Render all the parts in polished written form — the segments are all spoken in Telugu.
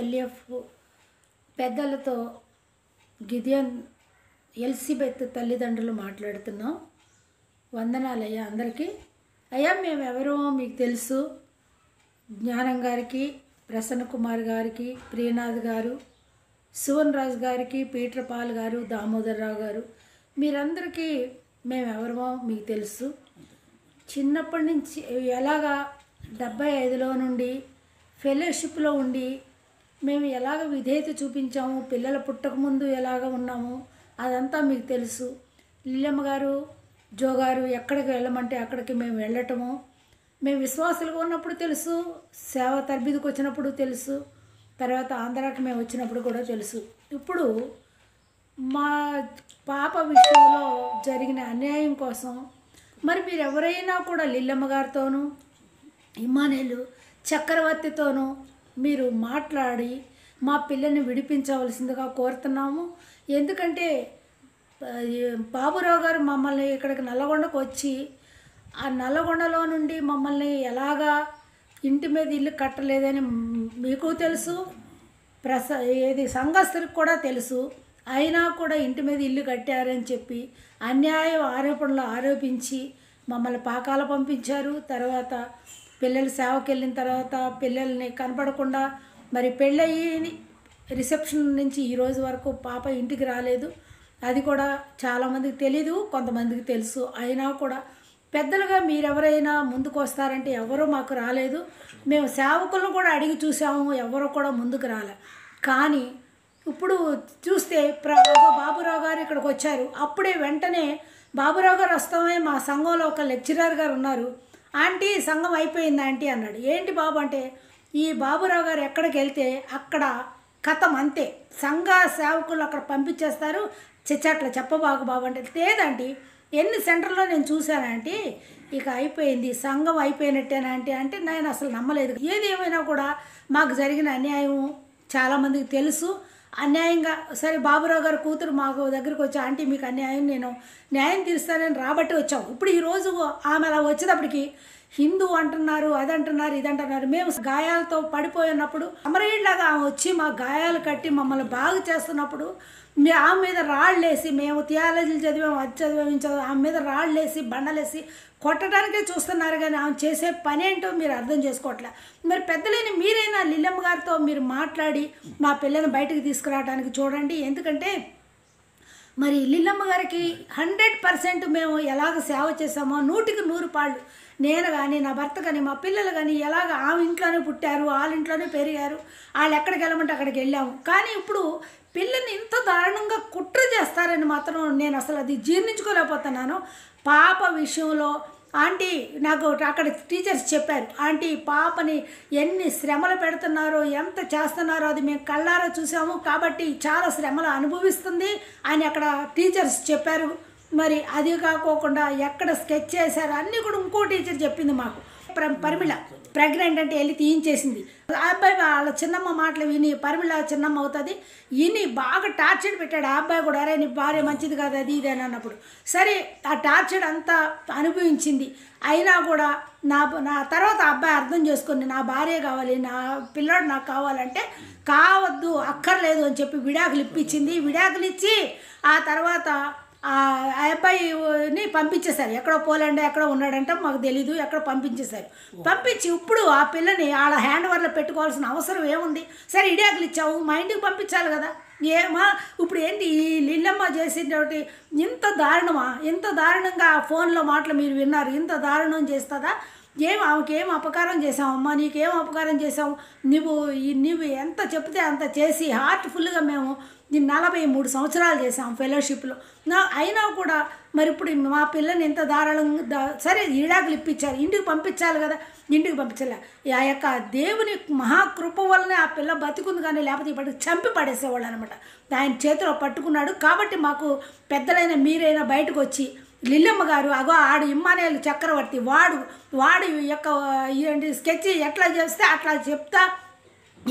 ఎల్ఎఫ్ పెద్దలతో గిడియోన్ ఎలిజబెత్ తల్లిదండ్రులు మాట్లాడుతున్నాం. వందనాలయ్యా అందరికీ. అయ్యా మేము ఎవరో మీకు తెలుసు. జ్ఞానం గారికి, ప్రసన్న కుమార్ గారికి, ప్రియనాథ్ గారు, సువన్ రాజు గారికి, పీటర్ పాల్ గారు, దామోదర్ రావు గారు, మీరందరికీ మేము ఎవరమో మీకు తెలుసు. చిన్నప్పటి నుంచి ఎలాగా 75లో నుండి ఫెలోషిప్లో ఉండి మేము ఎలాగ విధేయత చూపించాము, పిల్లలు పుట్టకముందు ఎలాగ ఉన్నాము అదంతా మీకు తెలుసు. లిల్లమ్మ గారు, జో గారు ఎక్కడికి వెళ్ళమంటే అక్కడికి మేము వెళ్ళటము, మేము విశ్వాసులుగా ఉన్నప్పుడు తెలుసు, సేవ తరబిదికి వచ్చినప్పుడు తెలుసు, తర్వాత ఆంధ్రాకి మేము వచ్చినప్పుడు కూడా తెలుసు. ఇప్పుడు మా పాప విషయంలో జరిగిన అన్యాయం కోసం మరి మీరు ఎవరైనా కూడా లిల్లమ్మ గారితోనూ ఇమ్మానేలు చక్రవర్తితోనూ మీరు మాట్లాడి మా పిల్లని విడిపించవలసిందిగా కోరుతున్నాము. ఎందుకంటే బాబురావు గారు మమ్మల్ని ఇక్కడికి నల్లగొండకు వచ్చి ఆ నల్లగొండలో నుండి మమ్మల్ని ఎలాగా ఇంటి మీద ఇల్లు కట్టలేదని మీకు తెలుసు, సంఘస్థులకు కూడా తెలుసు. అయినా కూడా ఇంటి మీద ఇల్లు కట్టారని చెప్పి అన్యాయం ఆరోపణలు ఆరోపించి మమ్మల్ని పాకాల పంపించారు. తర్వాత పిల్లలు సేవకి వెళ్ళిన తర్వాత పిల్లల్ని కనపడకుండా మరి పెళ్ళయి రిసెప్షన్ నుంచి ఈరోజు వరకు పాప ఇంటికి రాలేదు. అది కూడా చాలామందికి తెలీదు, కొంతమందికి తెలుసు. అయినా కూడా పెద్దలుగా మీరెవరైనా ముందుకు వస్తారంటే ఎవరూ మాకు రాలేదు. మేము సేవకులను కూడా అడిగి చూసాము, ఎవరో కూడా ముందుకు రాలే. కానీ ఇప్పుడు చూస్తే బాబురావు గారు ఇక్కడికి వచ్చారు. అప్పుడే వెంటనే బాబురావు గారు వస్తామే, మా సంఘంలో ఒక లెక్చరర్ గారు ఉన్నారు, ఆంటీ సంఘం అయిపోయింది ఆంటీ అన్నాడు. ఏంటి బాబు అంటే, ఈ బాబురావు గారు ఎక్కడికి వెళ్తే అక్కడ కథం అంతే, సంఘ సేవకులు అక్కడ పంపించేస్తారు. అట్లా చెప్పబాకు బాబు అంటే, లేదంటే ఎన్ని సెంటర్లో నేను చూశానంటే ఇక అయిపోయింది, సంఘం అయిపోయినట్టేనంటే అంటే నేను అసలు నమ్మలేదు. ఏది ఏమైనా కూడా మాకు జరిగిన అన్యాయం చాలామందికి తెలుసు. అన్యాయంగా సరే బాబురావు గారు కూతురు మాకు దగ్గరికి వచ్చి, ఆంటీ మీకు అన్యాయం, నేను న్యాయం తీరుస్తానని రాబట్టి వచ్చాము. ఇప్పుడు ఈరోజు ఆమె అలా వచ్చేటప్పటికి హిందూ అంటున్నారు, అది అంటున్నారు, ఇది అంటున్నారు. మేము గాయాలతో పడిపోయినప్పుడు అమరేళ్ళలాగా ఆమె వచ్చి మా గాయాలు కట్టి మమ్మల్ని బాగు చేస్తున్నప్పుడు ఆమె మీద రాళ్ళేసి, మేము థియాలజీలు చదివాము, అది చదివాము, ఆమె మీద రాళ్ళేసి బండలేసి కొట్టడానికే చూస్తున్నారు. కానీ ఆమె చేసే పని ఏంటో మీరు అర్థం చేసుకోవట్లే. మరి పెద్దలేని మీరైనా లిల్లమ్మ గారితో మీరు మాట్లాడి మా పిల్లని బయటకు తీసుకురావడానికి చూడండి. ఎందుకంటే మరి లిల్లమ్మ గారికి 100% మేము ఎలాగ సేవ చేసామో 100కి 100 పాళ్ళు నేను కానీ, నా భర్త కానీ, మా పిల్లలు కానీ ఎలాగ ఆమె ఇంట్లోనే పుట్టారు, వాళ్ళ ఇంట్లోనే పెరిగారు, వాళ్ళు ఎక్కడికి వెళ్ళమంటే అక్కడికి వెళ్ళాము. కానీ ఇప్పుడు పిల్లల్ని ఇంత దారుణంగా కుట్ర చేస్తారని మాత్రం నేను అసలు అది జీర్ణించుకోలేకపోతున్నాను. పాప విషయంలో ఆంటీ నాకు అక్కడ టీచర్స్ చెప్పారు, ఆంటీ పాపని ఎన్ని శ్రమలు పెడుతున్నారో, ఎంత చేస్తున్నారో అది మేము కళ్ళారా చూసాము, కాబట్టి చాలా శ్రమలు అనుభవిస్తుంది అని అక్కడ టీచర్స్ చెప్పారు. మరి అది కాకోకుండా ఎక్కడ స్కెచ్ చేశారు అన్నీ కూడా ఇంకో టీచర్ చెప్పింది మాకు. పరిమిళ ప్రెగ్నెంట్ అంటే వెళ్ళి తీయించేసింది. ఆ అబ్బాయి వాళ్ళ చిన్నమ్మ మాటలు విని, పరిమిళ చిన్నమ్మ అవుతుంది విని బాగా టార్చర్ పెట్టాడు. ఆ అబ్బాయి కూడా, అరే నీ భార్య మంచిది కాదు అది ఇది అని అన్నప్పుడు సరే ఆ టార్చర్ అంతా అనుభవించింది. అయినా కూడా నా తర్వాత ఆ అబ్బాయి అర్థం చేసుకొని నా భార్య కావాలి, నా పిల్లాడు నాకు కావాలంటే కావద్దు, అక్కర్లేదు అని చెప్పి విడాకులు ఇప్పించింది. విడాకులు ఇచ్చి ఆ తర్వాత ఆ అబ్బాయిని పంపించేశారు. ఎక్కడో పోలాండ్ ఎక్కడో ఉన్నాడంటే మాకు తెలీదు, ఎక్కడ పంపించేశారు. పంపించి ఇప్పుడు ఆ పిల్లని వాళ్ళ హ్యాండ్ ఓవర్లో పెట్టుకోవాల్సిన అవసరం ఏముంది? సరే ఇడాకులు ఇచ్చావు, మా ఇంటికి పంపించాలి కదా. ఏమా ఇప్పుడు ఏంటి ఈ లిల్లమ్మ చేసేటోటి ఇంత దారుణమా? ఇంత దారుణంగా ఫోన్లో మాటలు మీరు విన్నారు, ఇంత దారుణం చేస్తుందా? ఆమెకి ఏం అపకారం చేసావమ్మా, నీకేం అపకారం చేసావు? నువ్వు ఎంత చెప్తే అంత చేసి హార్ట్ఫుల్గా మేము 43 సంవత్సరాలు చేసాం ఫెలోషిప్లో. అయినా కూడా మరి ఇప్పుడు మా పిల్లని ఎంత దారుణంగా సరే ఈడాకులు ఇప్పించారు, ఇంటికి పంపించాలి కదా, ఇంటికి పంపించాలి. ఆ యొక్క దేవుని మహాకృప వల్లనే ఆ పిల్ల బతికుంది, కానీ లేకపోతే ఇప్పటికి చంపి పడేసేవాళ్ళు అనమాట. ఆయన చేతిలో పట్టుకున్నాడు. కాబట్టి మాకు పెద్దలైన మీరైనా బయటకు వచ్చి లిల్లమ్మ గారు అగో ఆడు ఇమ్మానేలు చక్రవర్తి, వాడు యొక్క స్కెచ్ ఎట్లా చేస్తే అట్లా చెప్తా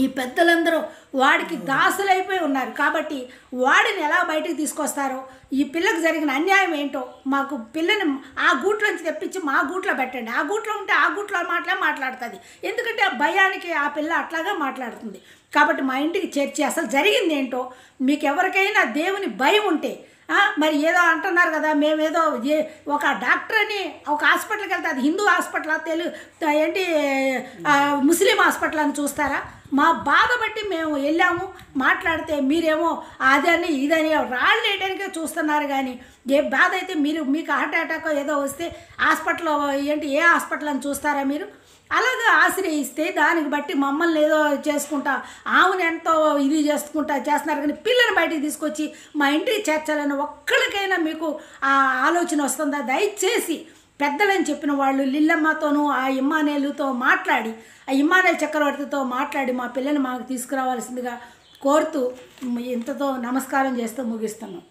ఈ పెద్దలందరూ వాడికి దాసులైపోయి ఉన్నారు. కాబట్టి వాడిని ఎలా బయటికి తీసుకొస్తారో, ఈ పిల్లకి జరిగిన అన్యాయం ఏంటో మాకు పిల్లని ఆ గూట్లోంచి తెప్పించి మా గూట్లో పెట్టండి. ఆ గూట్లో ఉంటే ఆ గూట్లో మాట్లాడుతుంది. ఎందుకంటే ఆ భయానికి ఆ పిల్ల అట్లాగా మాట్లాడుతుంది. కాబట్టి మా ఇంటికి చేర్చి అసలు జరిగింది ఏంటో మీకు ఎవరికైనా దేవుని భయం ఉంటే మరి ఏదో అంటున్నారు కదా మేమేదో ఒక డాక్టర్ అని ఒక హాస్పిటల్కి వెళ్తే అది హిందూ హాస్పిటల్ ఏంటి ముస్లిం హాస్పిటల్ అని చూస్తారా? మా బాధ బట్టి మేము వెళ్ళాము మాట్లాడితే మీరేమో అదని ఇదని రాళ్ళు వేయడానికే చూస్తున్నారు. కానీ ఏ బాధ అయితే మీకు హార్ట్ అటాక్ ఏదో వస్తే హాస్పిటల్ ఏంటి ఏ హాస్పిటల్ అని చూస్తారా మీరు? అలాగే ఆశ్రయిస్తే దానికి బట్టి మమ్మల్ని ఏదో చేసుకుంటా ఆమెను ఎంతో ఇది చేస్తున్నారు. కానీ పిల్లల్ని బయటికి తీసుకొచ్చి మా ఇంటికి చేర్చాలని ఒక్కరికైనా మీకు ఆ ఆలోచన వస్తుందా? దయచేసి పెద్దలని చెప్పిన వాళ్ళు లిల్లమ్మతోనూ ఆ ఇమ్మానేలుతో మాట్లాడి ఆ ఇమ్మానేల్ చక్రవర్తితో మాట్లాడి మా పిల్లల్ని మాకు తీసుకురావాల్సిందిగా కోరుతూ ఇంతతో నమస్కారం చేస్తూ ముగిస్తున్నాం.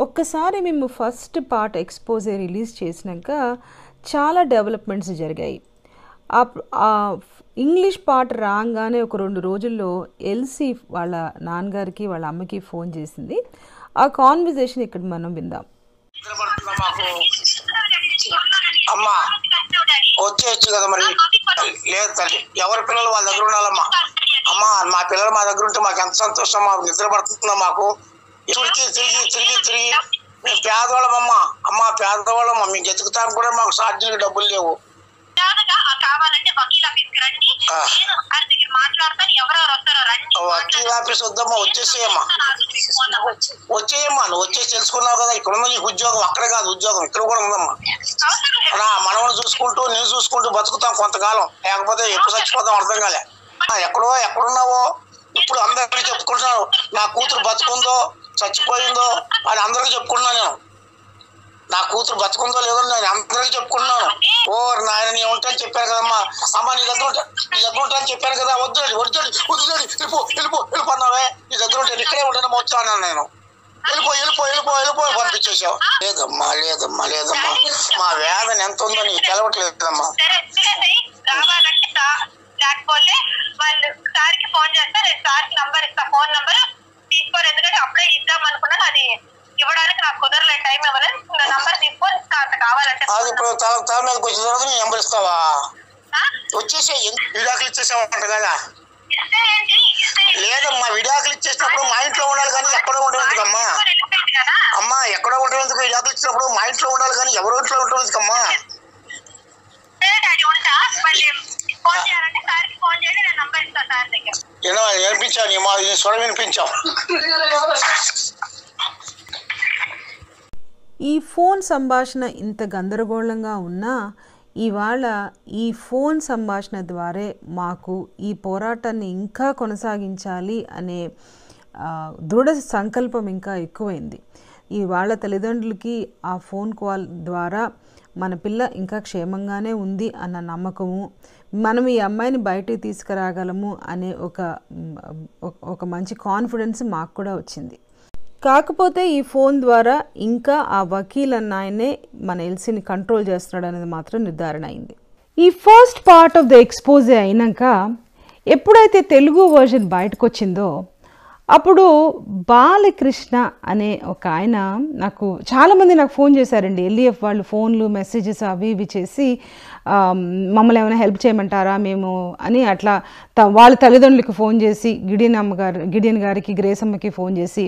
ఒక్కసారి మేము ఫస్ట్ పార్ట్ ఎక్స్పోజే రిలీజ్ చేసినాక చాలా డెవలప్మెంట్స్ జరిగాయి. ఇంగ్లీష్ పార్ట్ రాగానే ఒక 2 రోజుల్లో ఎల్సీ వాళ్ళ నాన్నగారికి వాళ్ళ అమ్మకి ఫోన్ చేసింది. ఆ కాన్వర్జేషన్ ఇక్కడ మనం విందాం. అమ్మా వచ్చేయచ్చు కదా మరి. లేదు తల్లి, ఎవరి పిల్లలు వాళ్ళ దగ్గర ఉండాలమ్మా. అమ్మా మా పిల్లలు మా దగ్గర ఉంటే మాకు ఎంత సంతోషం. మాకు నిద్ర పడుతుందా మాకు? తిరిగి తిరిగి తిరిగి తిరిగి మేము పేదవాళ్ళమమ్మా. అమ్మా పేదవాళ్ళమ్మా, మీకు ఎతుకుతానికి కూడా మాకు సాధ్యం డబ్బులు లేవు. వకీల్ ఆఫీస్ వద్దమ్మా, వచ్చేసేయమ్మా. వచ్చేయమ్మా, నువ్వు వచ్చేసి తెలుసుకున్నావు కదా ఇక్కడ ఉన్న నీకు ఉద్యోగం. అక్కడే కాదు ఉద్యోగం, ఇక్కడ కూడా ఉందమ్మా. మనవని చూసుకుంటూ నేను చూసుకుంటూ బతుకుతాం కొంతకాలం, లేకపోతే ఎప్పుడు చచ్చిపోతాం అర్థం కాలే. ఎక్కడున్నావో ఇప్పుడు అందరికీ చెప్పుకుంటున్నాను. నా కూతురు బతుకుందో చచ్చిపోయిందో అని అందరికీ చెప్పుకుంటున్నాను నేను. నా కూతురు బతుకుందో లేదో నేను అందరికీ చెప్పుకుంటున్నాను. ఓ నాయన నీ ఉంటాను చెప్పాను కదమ్మా. అమ్మ నీ దగ్గర ఉంటాను చెప్పాను కదా. వద్దుడి వెళ్ళిపోన్నావే. నీ దగ్గర ఉంటే ఇక్కడే ఉంటాను వచ్చాను నేను. వెళ్ళిపో పంపించేసావు. లేదమ్మా లేదమ్మా లేదమ్మా, మా వేదన ఎంత ఉందో నీకు తెలవట్లేదమ్మా. లేకపోతే వాళ్ళు సార్కి ఫోన్ చేస్తే నేను సార్కి నంబర్ ఇస్తా, ఫోన్ నంబర్ తీసుకోరు. ఎందుకంటే అప్పుడే ఇద్దాం అనుకున్నాను, అది ఇవ్వడానికి నాకు కుదరలేదు, టైం ఇవ్వలేదు. నంబర్ తీసుకొని ఇస్తా అంత కావాలంటే. అది ఇప్పుడు తల మీదకి వచ్చిన తర్వాత నీ నెంబర్ ఇస్తావా? వచ్చేసే విడాకులు ఇచ్చేసావంట కదా. లేదమ్మా, విడాకులు ఇచ్చేసినప్పుడు మా ఇంట్లో ఉండాలి కానీ ఎక్కడో ఉండేందుకు అమ్మా. అమ్మా ఎక్కడో ఉండేందుకు విడాకులు ఇచ్చినప్పుడు మా ఇంట్లో ఉండాలి కానీ ఎవరో ఇంట్లో ఉండేందుకు అమ్మా. వినిపించావు మా స్వరం వినిపించావు. ఈ ఫోన్ సంభాషణ ఇంత గందరగోళంగా ఉన్నా ఇవాళ ఈ ఫోన్ సంభాషణ ద్వారా మాకు ఈ పోరాటాన్ని ఇంకా కొనసాగించాలి అనే దృఢ సంకల్పం ఇంకా ఎక్కువైంది. ఇవాళ తల్లిదండ్రులకి ఆ ఫోన్ కాల్ ద్వారా మన పిల్ల ఇంకా క్షేమంగానే ఉంది అన్న నమ్మకము, మనం ఈ అమ్మాయిని బయటికి తీసుకురాగలము అనే ఒక మంచి కాన్ఫిడెన్స్ మాకు కూడా వచ్చింది. కాకపోతే ఈ ఫోన్ ద్వారా ఇంకా ఆ వకీల్ అన్నాయనే మన ఎల్సీని కంట్రోల్ చేస్తున్నాడు అనేది మాత్రం నిర్ధారణ అయింది. ఈ ఫస్ట్ పార్ట్ ఆఫ్ ద ఎక్స్పోజే అయినాక ఎప్పుడైతే తెలుగు వర్షన్ బయటకు వచ్చిందో అప్పుడు బాలకృష్ణ అనే ఒక ఆయన చాలామంది నాకు ఫోన్ చేశారండి. ఎల్ఈఎఫ్ వాళ్ళు ఫోన్లు మెసేజెస్ అవి ఇవి చేసి మమ్మల్ని ఏమైనా హెల్ప్ చేయమంటారా మేము అని అట్లా వాళ్ళ తల్లిదండ్రులకి ఫోన్ చేసి గిడియన్ గారికి గ్రేసమ్మకి ఫోన్ చేసి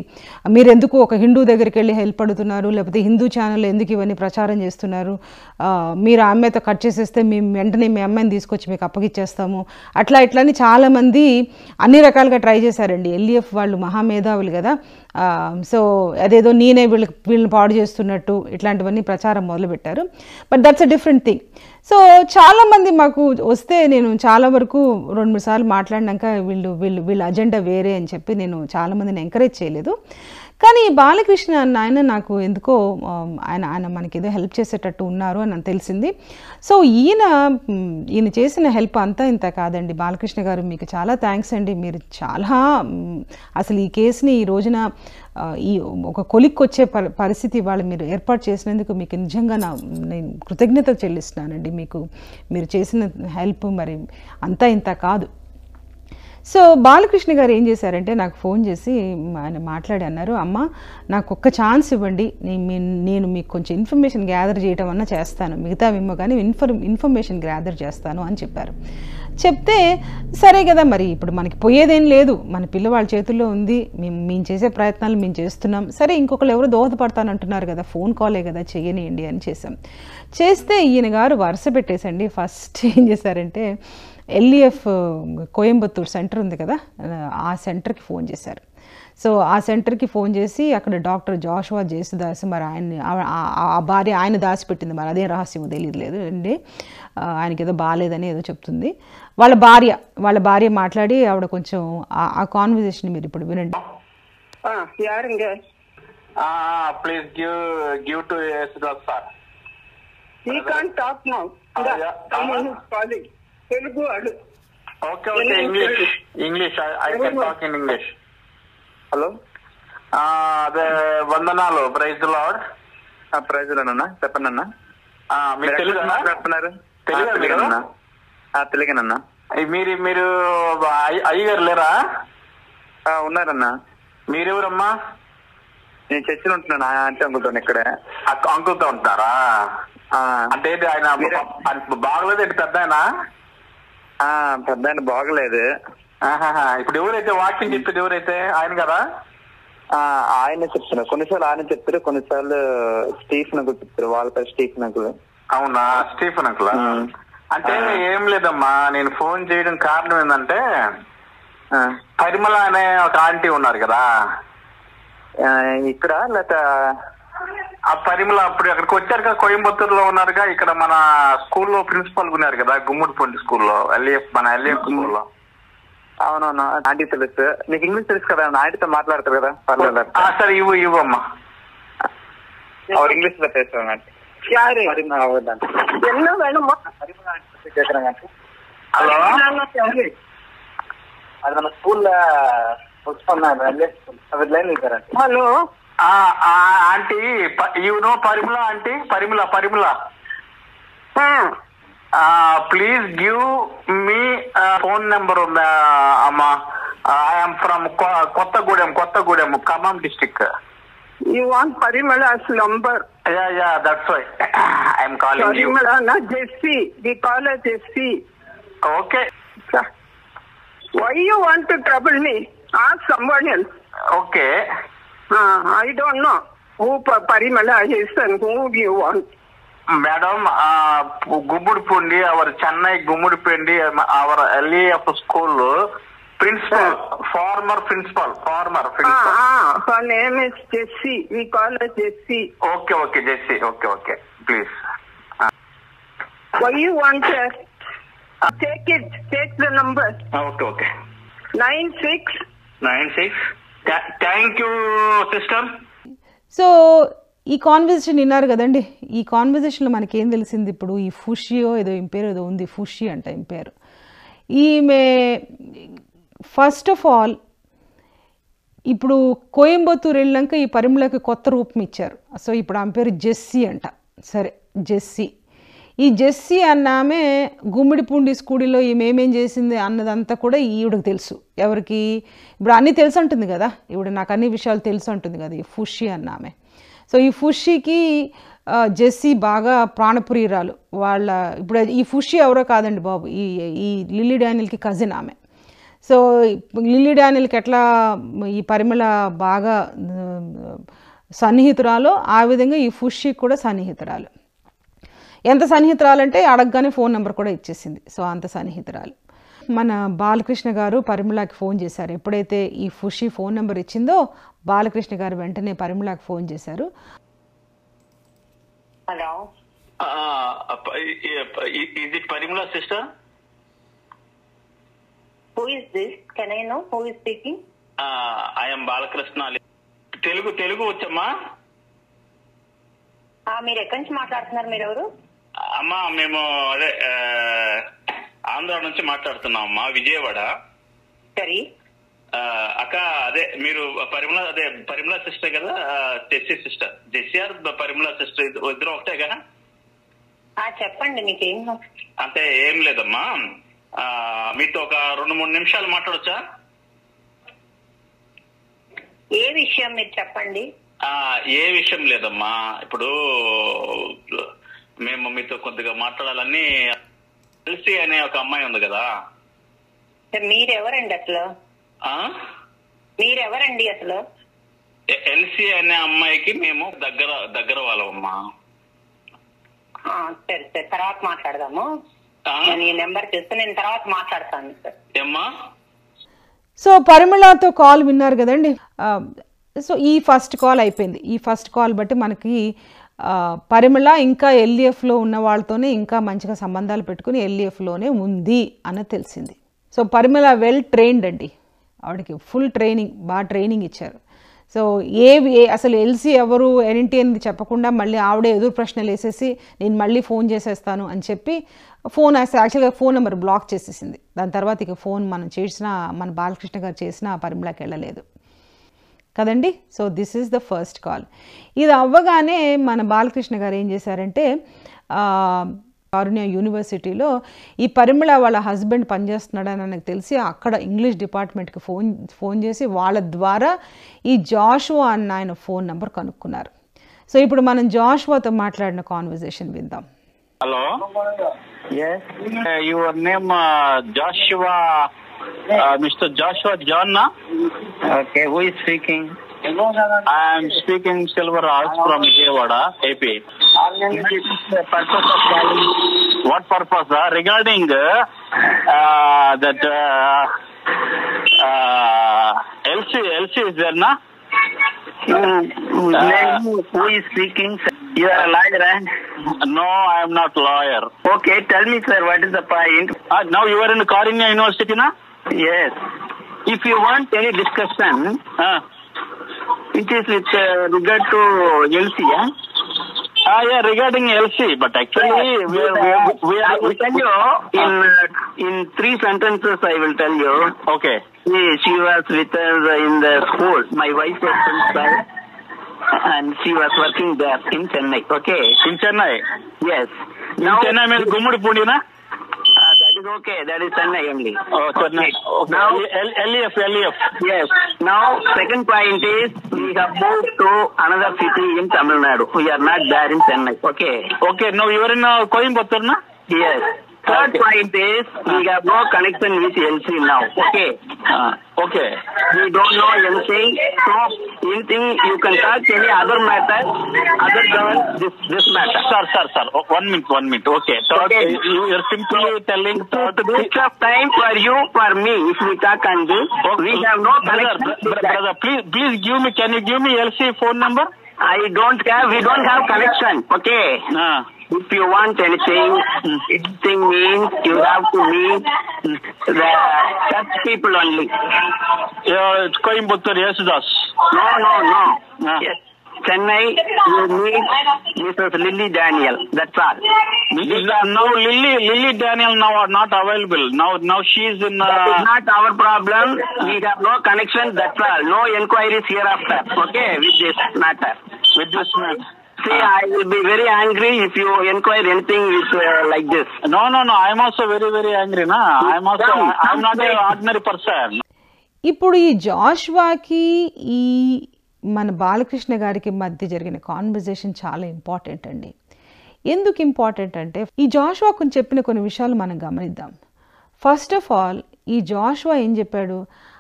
మీరు ఎందుకు ఒక హిందూ దగ్గరికి వెళ్ళి హెల్ప్ అడుగుతున్నారు, లేకపోతే హిందూ ఛానల్ ఎందుకు ఇవన్నీ ప్రచారం చేస్తున్నారు, మీరు ఆ అమ్మాయితో కట్ చేసేస్తే మేము వెంటనే మీ అమ్మాయిని తీసుకొచ్చి మీకు అప్పగిచ్చేస్తాము ఇట్లా అని చాలామంది అన్ని రకాలుగా ట్రై చేశారండి. ఎల్ఈఎఫ్ వాళ్ళు మహామేధావులు కదా. సో అదేదో నేనే వీళ్ళని పాడు చేస్తున్నట్టు ఇట్లాంటివన్నీ ప్రచారం మొదలుపెట్టారు. But that's a different thing. So చాలామంది మాకు వస్తే నేను చాలా వరకు 2-3 సార్లు మాట్లాడినాక వీళ్ళ అజెండా వేరే అని చెప్పి నేను చాలామందిని ఎంకరేజ్ చేయలేదు. కానీ బాలకృష్ణ అన్న ఆయన నాకు ఎందుకో ఆయన మనకి ఏదో హెల్ప్ చేసేటట్టు ఉన్నారు అని నాకు తెలిసింది. సో ఈయన చేసిన హెల్ప్ అంతా ఇంత కాదండి. బాలకృష్ణ గారు మీకు చాలా థ్యాంక్స్ అండి. మీరు చాలా అసలు ఈ కేసుని ఈ రోజున ఈ ఒక కొలిక్కొచ్చే పరిస్థితి వాళ్ళు మీరు ఏర్పాటు చేసినందుకు మీకు నిజంగా నేను కృతజ్ఞతలు చెల్లిస్తున్నానండి. మీరు చేసిన హెల్ప్ మరి అంతా ఇంత కాదు. సో బాలకృష్ణ గారు ఏం చేశారంటే నాకు ఫోన్ చేసి ఆయన మాట్లాడి అన్నారు, అమ్మ నాకు ఒక్క ఛాన్స్ ఇవ్వండి, నేను మీకు కొంచెం ఇన్ఫర్మేషన్ గ్యాదర్ చేయడం అన్నా చేస్తాను, మిగతా విమ్మో కానీ ఇన్ఫర్మేషన్ గ్యాదర్ చేస్తాను అని చెప్పారు. చెప్తే సరే కదా, మరి ఇప్పుడు మనకి పోయేదేం లేదు, మన పిల్ల వాళ్ళ చేతుల్లో ఉంది, మేము చేసే ప్రయత్నాలు మేము చేస్తున్నాం, సరే ఇంకొకరు ఎవరు దోహదపడతానంటున్నారు కదా, ఫోన్ కాలే కదా చెయ్యనియండి అని చేస్తే ఈయన గారు వరుస పెట్టేసండి. ఫస్ట్ ఏం చేశారంటే ఎల్ఈఎఫ్ కోయంబత్తూర్ సెంటర్ ఉంది కదా, ఆ సెంటర్కి ఫోన్ చేశారు. సో ఆ సెంటర్కి ఫోన్ చేసి అక్కడ డాక్టర్ జాషువా జేసుదాస్, మరి ఆ భార్య ఆయన దాచిపెట్టింది, మరి అదే రహస్యం తెలియలేదు అండి, ఆయనకి ఏదో బాగాలేదని ఏదో చెప్తుంది. వాళ్ళ భార్య మాట్లాడి ఆవిడ కొంచెం ఆ కాన్వర్జేషన్ మీరు ఇప్పుడు వినండి. Please give to Yesudas sir. He can't talk now. Someone is calling. Telugu. Okay, English. I can talk in English. Hello. అదే వందనాలు. Praise the lord. ప్రైజ్ అన్న చెప్పండి అన్న. మీరు తెలుగు మాట్లాడుతున్నారు? తెలుగునన్నా. మీరు అయ్యగారు లేరా? ఉన్నారన్నా. మీరెవరమ్మా? నేను చర్చిలో ఉంటున్నాను, అంటే అంకుల్తో. ఇక్కడే అంకుల్తో ఉంటున్నారా? అంటే ఆయన బాగలేదు ఏంటి? పెద్ద ఆయన పెద్ద ఆయన బాగలేదు. ఇప్పుడు ఎవరైతే వాక్యం చెప్పేది ఎవరైతే ఆయన కదా? ఆయన చెప్తున్నారు. కొన్నిసార్లు ఆయన చెప్తారు, కొన్నిసార్లు స్టీఫెన్ అంకుల్ చెప్తారు. వాళ్ళ పేరు స్టీఫెన్ అంకుల్. అవునా? Stephen uncle. అంటే ఏం లేదమ్మా, నేను ఫోన్ చేయడం కారణం ఏంటంటే పరిమళ అనే ఒక ఆంటీ ఉన్నారు కదా ఇక్కడ, లేక ఆ పరిమళ అప్పుడు అక్కడికి వచ్చారు కదా, కోయంబత్తూరులో ఉన్నారుగా. ఇక్కడ మన స్కూల్లో ప్రిన్సిపల్ ఉన్నారు కదా, గుమ్మడిపల్లి స్కూల్లో, మన ఎల్ఏఎఫ్ స్కూల్లో. అవునవును, ఆంటీ తెలుసు. నీకు ఇంగ్లీష్ తెలుసు కదా, ఆంటీతో మాట్లాడతారు కదా, పర్లేదు. సరే ఇవ్వమ్మా. ఇంగ్లీష్ లో பேசுவாங்க. హలో, அது நம்ம ஸ்கூல்ல புக்ஸ் பண்ணாங்க. Hello aunty, you know Parimala aunty? Parimala please give me phone number ఉందా అమ్మా? I'm from Kothagudem Khammam district. You want Parimala's number? Yeah, that's why I'm calling you. Parimala, not Jessie. We call her Jessie. Okay. Why you want to trouble me? Ask someone else. Okay. I don't know who Parimala is and who you want. Madam, Gumudipindi, our Chennai Gumudipindi, our LEF school principal, former principal. Her name is Jessie. We call her Jessie. Okay, Jessie. Okay, please. Why you want her? Take the number. Okay. 96. Thank you, sister. So ఈ కాన్వర్జేషన్ విన్నారు కదండి. ఈ కాన్వర్జేషన్లో మనకేం తెలిసింది, ఇప్పుడు ఈ ఫుషియో ఏదో ఇంపేరు ఏదో ఉంది, ఫుషి అంట ఇంపేరు. ఈమె ఫస్ట్ ఆఫ్ ఆల్ ఇప్పుడు కోయంబత్తూరు వెళ్ళాక ఈ పరిమళకి కొత్త రూపం ఇచ్చారు. సో ఇప్పుడు ఆమె పేరు జెస్సీ అంట. సరే, జెస్సీ. ఈ జెస్సీ అన్న ఆమె గుమ్మిడిపూండి స్కూల్లో ఈమె ఏమేం చేసింది అన్నదంతా కూడా ఈవిడకి తెలుసు. ఎవరికి? ఇప్పుడు అన్నీ తెలుసు అంటుంది కదా, ఇప్పుడు నాకు అన్ని విషయాలు తెలుసు అంటుంది కదా ఈ ఫుషి అన్న ఆమె. సో ఈ ఫుషికి జెస్సీ బాగా ప్రాణప్రియురాలు. ఇప్పుడు ఈ ఫుషి ఎవరో కాదండి బాబు, ఈ లిల్లీ డానియల్కి కజిన్ ఆమె. సో లిల్లీ డానియల్కి ఎట్లా ఈ పరిమళ బాగా సన్నిహితురాలో ఆ విధంగా ఈ ఫుషి కూడా సన్నిహితురాలు. ఎంత సన్నిహితురాలంటే అడగగానే ఫోన్ నెంబర్ కూడా ఇచ్చేసింది. సో అంత సన్నిహితురాలు. మన బాలకృష్ణ గారు పరిమళకి ఫోన్ చేశారు. ఎప్పుడైతే ఈ ఫుషి ఫోన్ నెంబర్ ఇచ్చిందో బాలకృష్ణ గారు వెంటనే పరిమళకి ఫోన్ చేశారు. Hello, is it Parimala sister? who is this? Can I know who is speaking? I am Balakrishna. Telugu వచ్చమ్మా? మీరు ఎక్కడి నుంచి మాట్లాడుతున్నారు? మీరు ఎవరు? అమ్మా, మేము అదే ఆంధ్ర నుంచి మాట్లాడుతున్నాం అమ్మా, విజయవాడ. సరే అక్క, అదే మీరు పరిమళ సిస్టర్ కదా? Jessie sister. Jessie or Parimala sister ఇద్దరు ఒకటే కదా? చెప్పండి, మీకేం? అంటే ఏం లేదమ్మా, మీతో ఒక 2-3 నిమిషాలు మాట్లాడొచ్చా? ఏ విషయం మీరు చెప్పండి. ఏ విషయం లేదమ్మా, ఇప్పుడు మేము మీతో కొద్దిగా మాట్లాడాలని. ఎల్సీ అనే ఒక అమ్మాయి ఉంది కదా. మీరెవరండి అసలు? మీరెవరండి అసలు? ఎల్సీ అనే అమ్మాయికి మేము దగ్గర వాళ్ళమమ్మా. సరే సరే, తర్వాత మాట్లాడదాము. నేను ఈ నెంబర్ చేస్తే నేను తర్వాత మాట్లాడతాను సార్. ఏమ్మా? సో పరిమళతో కాల్ విన్నారు కదండి. సో ఈ ఫస్ట్ కాల్ అయిపోయింది. ఈ ఫస్ట్ కాల్ బట్టి మనకి పరిమళ ఇంకా ఎల్ఈఎఫ్లో ఉన్న వాళ్ళతోనే ఇంకా మంచిగా సంబంధాలు పెట్టుకుని ఎల్ఈఎఫ్లోనే ఉంది అని తెలిసింది. సో పరిమళ వెల్ ట్రైన్డ్ అండి, ఆవిడకి ఫుల్ ట్రైనింగ్, బాగా ట్రైనింగ్ ఇచ్చారు. సో అసలు ఎల్సీ ఎవరు ఏంటి అని చెప్పకుండా మళ్ళీ ఆవిడే ఎదురు ప్రశ్నలు వేసేసి నేను మళ్ళీ ఫోన్ చేసేస్తాను అని చెప్పి ఫోన్ యాక్చువల్గా ఫోన్ నెంబర్ బ్లాక్ చేసేసింది. దాని తర్వాత ఇక ఫోన్ మనం చేసినా, మన బాలకృష్ణ గారు చేసినా పరిమళకి వెళ్ళలేదు కదండి. So this is the first call. ఇది అవ్వగానే మన బాలకృష్ణ గారు ఏం చేశారంటే కారుణ్య యూనివర్సిటీలో ఈ పరిమళ వాళ్ళ హస్బెండ్ పనిచేస్తున్నాడని నాకు తెలిసి అక్కడ ఇంగ్లీష్ డిపార్ట్మెంట్కి ఫోన్ చేసి వాళ్ళ ద్వారా ఈ జాషువా అన్న ఆయన ఫోన్ నెంబర్ కనుక్కున్నారు. సో ఇప్పుడు మనం జాషువాతో మాట్లాడిన కాన్వర్జేషన్ విందాం. Hello, your name Joshua, mister Joshua John? Okay, who is speaking? I am speaking Silveraj from Vijayawada, AP. Purpose of calling? What purpose? Regarding that LC is there, na? Who is speaking? You are a lawyer, eh? No, I am not lawyer. Okay, tell me, sir, what is the point? Now you are in Karunya University, na? Yes. If you want any discussion, it is with regard to LC, yeah? Yeah, regarding LC, but actually we will tell you in 3 sentences. I will tell you. Okay. She was with us in the school. My wife was inside, and she was working there in Chennai. Okay. In Chennai. Yes. Now Chennai means Gummadipundi, na? That is okay. That is Chennai only. Oh, Chennai. Okay. Now LEF. Yes. Now second point is we have moved to another city in Tamil Nadu. We are not there in Chennai. Okay. Okay. Now you are in Coimbatore, na? Yes. Third point is we have no connection with LC now. Okay. Okay. We don't know anything. So anything you can talk any other matter other than this matter. Sir. 1 minute. Okay. Okay. You are simply telling waste of time for you, for me. If we talk on this, we have no connection. Brother, please give me. Can you give me LC phone number? We don't have connection. Okay. If you want anything means you have to meet the church people only. It's Coimbatore, Yesudas. No. Yes. Chennai, you meet Mrs. Lily Daniel. That's all. Now Lily Daniel now are not available. Now she is in. That is not our problem. We have no connection. That's all. No enquiries hereafter. Okay, with this matter. See, I will be very angry if you inquire anything with like this. No. I am also very, very angry, na. I am not an ordinary person. ఇప్పుడు ఈ జాషువాకి ఈ మన బాలకృష్ణ గారికి మధ్య జరిగిన కాన్వర్జేషన్ చాలా ఇంపార్టెంట్ అండి. ఎందుకు ఇంపార్టెంట్ అంటే ఈ జాషువా కొంచెం చెప్పిన కొన్ని విషయాలు మనం గమనిద్దాం. ఫస్ట్ ఆఫ్ ఆల్ ఈ జాషువా ఏం చెప్పాడు,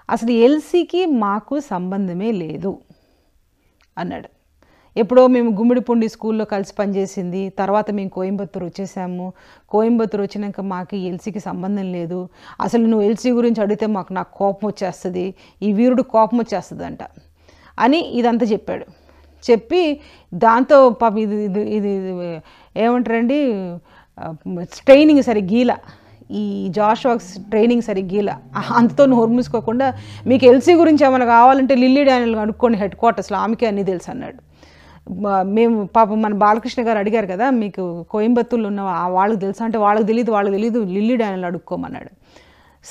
అసలు ఎల్సీకి మాకు సంబంధమే లేదు అన్నాడు. ఎప్పుడో మేము గుమ్మిడిపుండి స్కూల్లో కలిసి పనిచేసింది, తర్వాత మేము కోయంబత్తూరు వచ్చేసాము, కోయంబత్తూరు వచ్చినాక మాకు ఎల్సీకి సంబంధం లేదు, అసలు నువ్వు ఎల్సీ గురించి అడిగితే నాకు కోపం వచ్చేస్తుంది, ఈ వీరుడు కోపం వచ్చేస్తుంది అంట అని ఇదంతా చెప్పాడు. చెప్పి దాంతో పాప ఇది ఏమంటారండి, ట్రైనింగ్ సరిగ్గీల, ఈ జాషువా ట్రైనింగ్ సరిగ్గీల, అంతతో నోరు మూసుకోకుండా మీకు ఎల్సీ గురించి ఏమైనా కావాలంటే లిల్లీ డానియల్ అనుకోండి హెడ్ క్వార్టర్స్లో, ఆమెకే అన్నీ తెలుసు అన్నాడు. మేము పాపం మన బాలకృష్ణ గారు అడిగారు కదా మీకు కోయంబత్తూరులో ఉన్న వాళ్ళకి తెలుసా అంటే వాళ్ళకి తెలీదు లిల్లీ డానియల్ అడుక్కోమన్నాడు.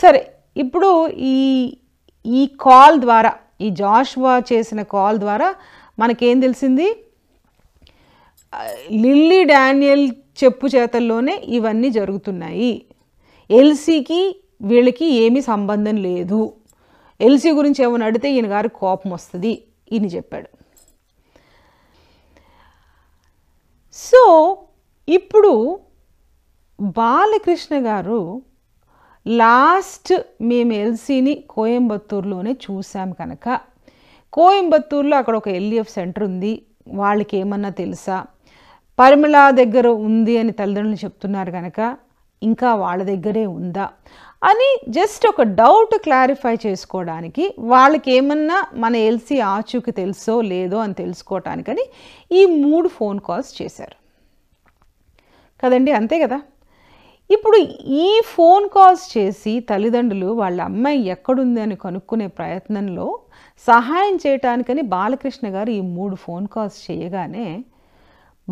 సరే, ఇప్పుడు ఈ కాల్ ద్వారా, ఈ జాషువా చేసిన కాల్ ద్వారా మనకేం తెలిసింది, లిల్లీ డానియల్ చెప్పు చేతల్లోనే ఇవన్నీ జరుగుతున్నాయి, ఎల్సీకి వీళ్ళకి ఏమీ సంబంధం లేదు, ఎల్సీ గురించి ఏమైనా అడిగితే ఈయన గారికి కోపం వస్తుంది ఈయన చెప్పాడు. సో ఇప్పుడు బాలకృష్ణ గారు లాస్ట్ మేము ఎల్సీని కోయంబత్తూరులోనే చూసాం కనుక, కోయంబత్తూరులో అక్కడ ఒక ఎల్ఈఎఫ్ సెంటర్ ఉంది, వాళ్ళకి ఏమన్నా తెలుసా, పరిమళ దగ్గర ఉంది అని తల్లిదండ్రులు చెప్తున్నారు కనుక ఇంకా వాళ్ళ దగ్గరే ఉందా అని జస్ట్ ఒక డౌట్ క్లారిఫై చేసుకోవడానికి, వాళ్ళకి ఏమన్నా మన ఎల్సీ ఆచూకి తెలుసో లేదో అని తెలుసుకోవటానికని ఈ 3 ఫోన్ కాల్స్ చేశారు కదండి, అంతే కదా. ఇప్పుడు ఈ ఫోన్ కాల్స్ చేసి తల్లిదండ్రులు వాళ్ళ అమ్మాయి ఎక్కడుంది అని కనుక్కునే ప్రయత్నంలో సహాయం చేయటానికని బాలకృష్ణ గారు ఈ 3 ఫోన్ కాల్స్ చేయగానే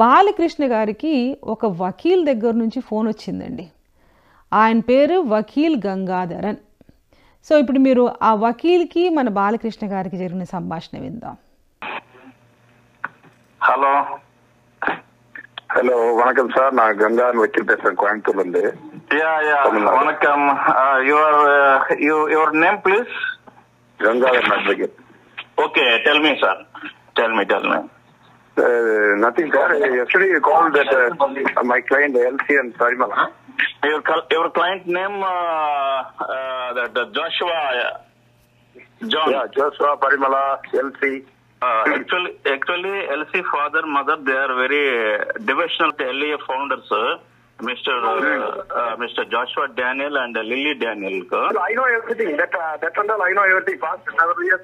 బాలకృష్ణ గారికి ఒక వకీల్ దగ్గర నుంచి ఫోన్ వచ్చిందండి. ఆయన పేరు వకీల్ గంగాధరన్. సో ఇప్పుడు మీరు ఆ వకీల్కి మన బాలకృష్ణ గారికి జరిగిన సంభాషణ విందాం. Hello hello, vanakkam sir. నా గంగాధర్ వకీల్ పేసాను, కోయంబత్తూర్ ఉంది. Vanakkam. Your name please? Gangadhar advocate. Okay, tell me sir, tell me. Nothing, sir. Yesterday you called that my client LC and Parimala. Your client name that Joshua John. Yeah, Joshua, Parimala, LC. Actually, LC father, mother, they are very devotional LA founders, Mr. Joshua Daniel and Lily Daniel. I know everything. That and all, I know everything. Past 7 years,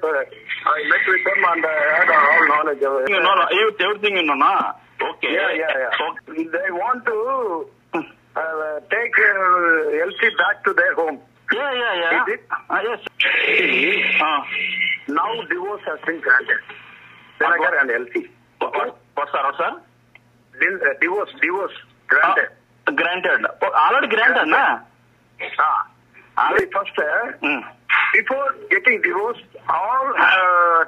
I met with them and I had all knowledge of it. You know everything, you know, na? Okay. Yeah. Okay. They want to take LC back to their home. Yeah. Is it? Yes. Now divorce has been granted. Senagar and LC. What, sir? Divorce granted. Granted. Already granted, na? First, before getting divorced, all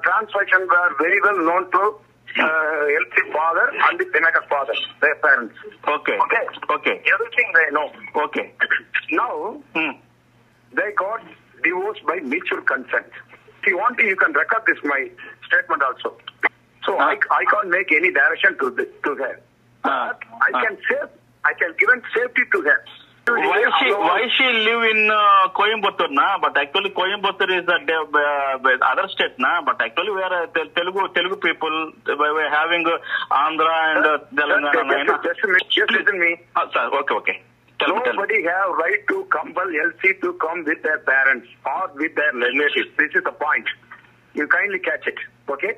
transactions were very well known to LC father and the Senagar father, their parents. Okay. Everything they know. Okay. Now, they got divorced by mutual consent. If you want to, you can record this, my statement also. So I can't make any direction to her. But I can give safety to her. Why she live in Coimbatore, na? But actually Coimbatore is the other state, na? But actually we are Telugu people. We are having Andhra and Telangana. Just listen to me. Sir, okay. Nobody have right to compel LC to come with their parents or with their relatives. This is the point. You kindly catch it, okay?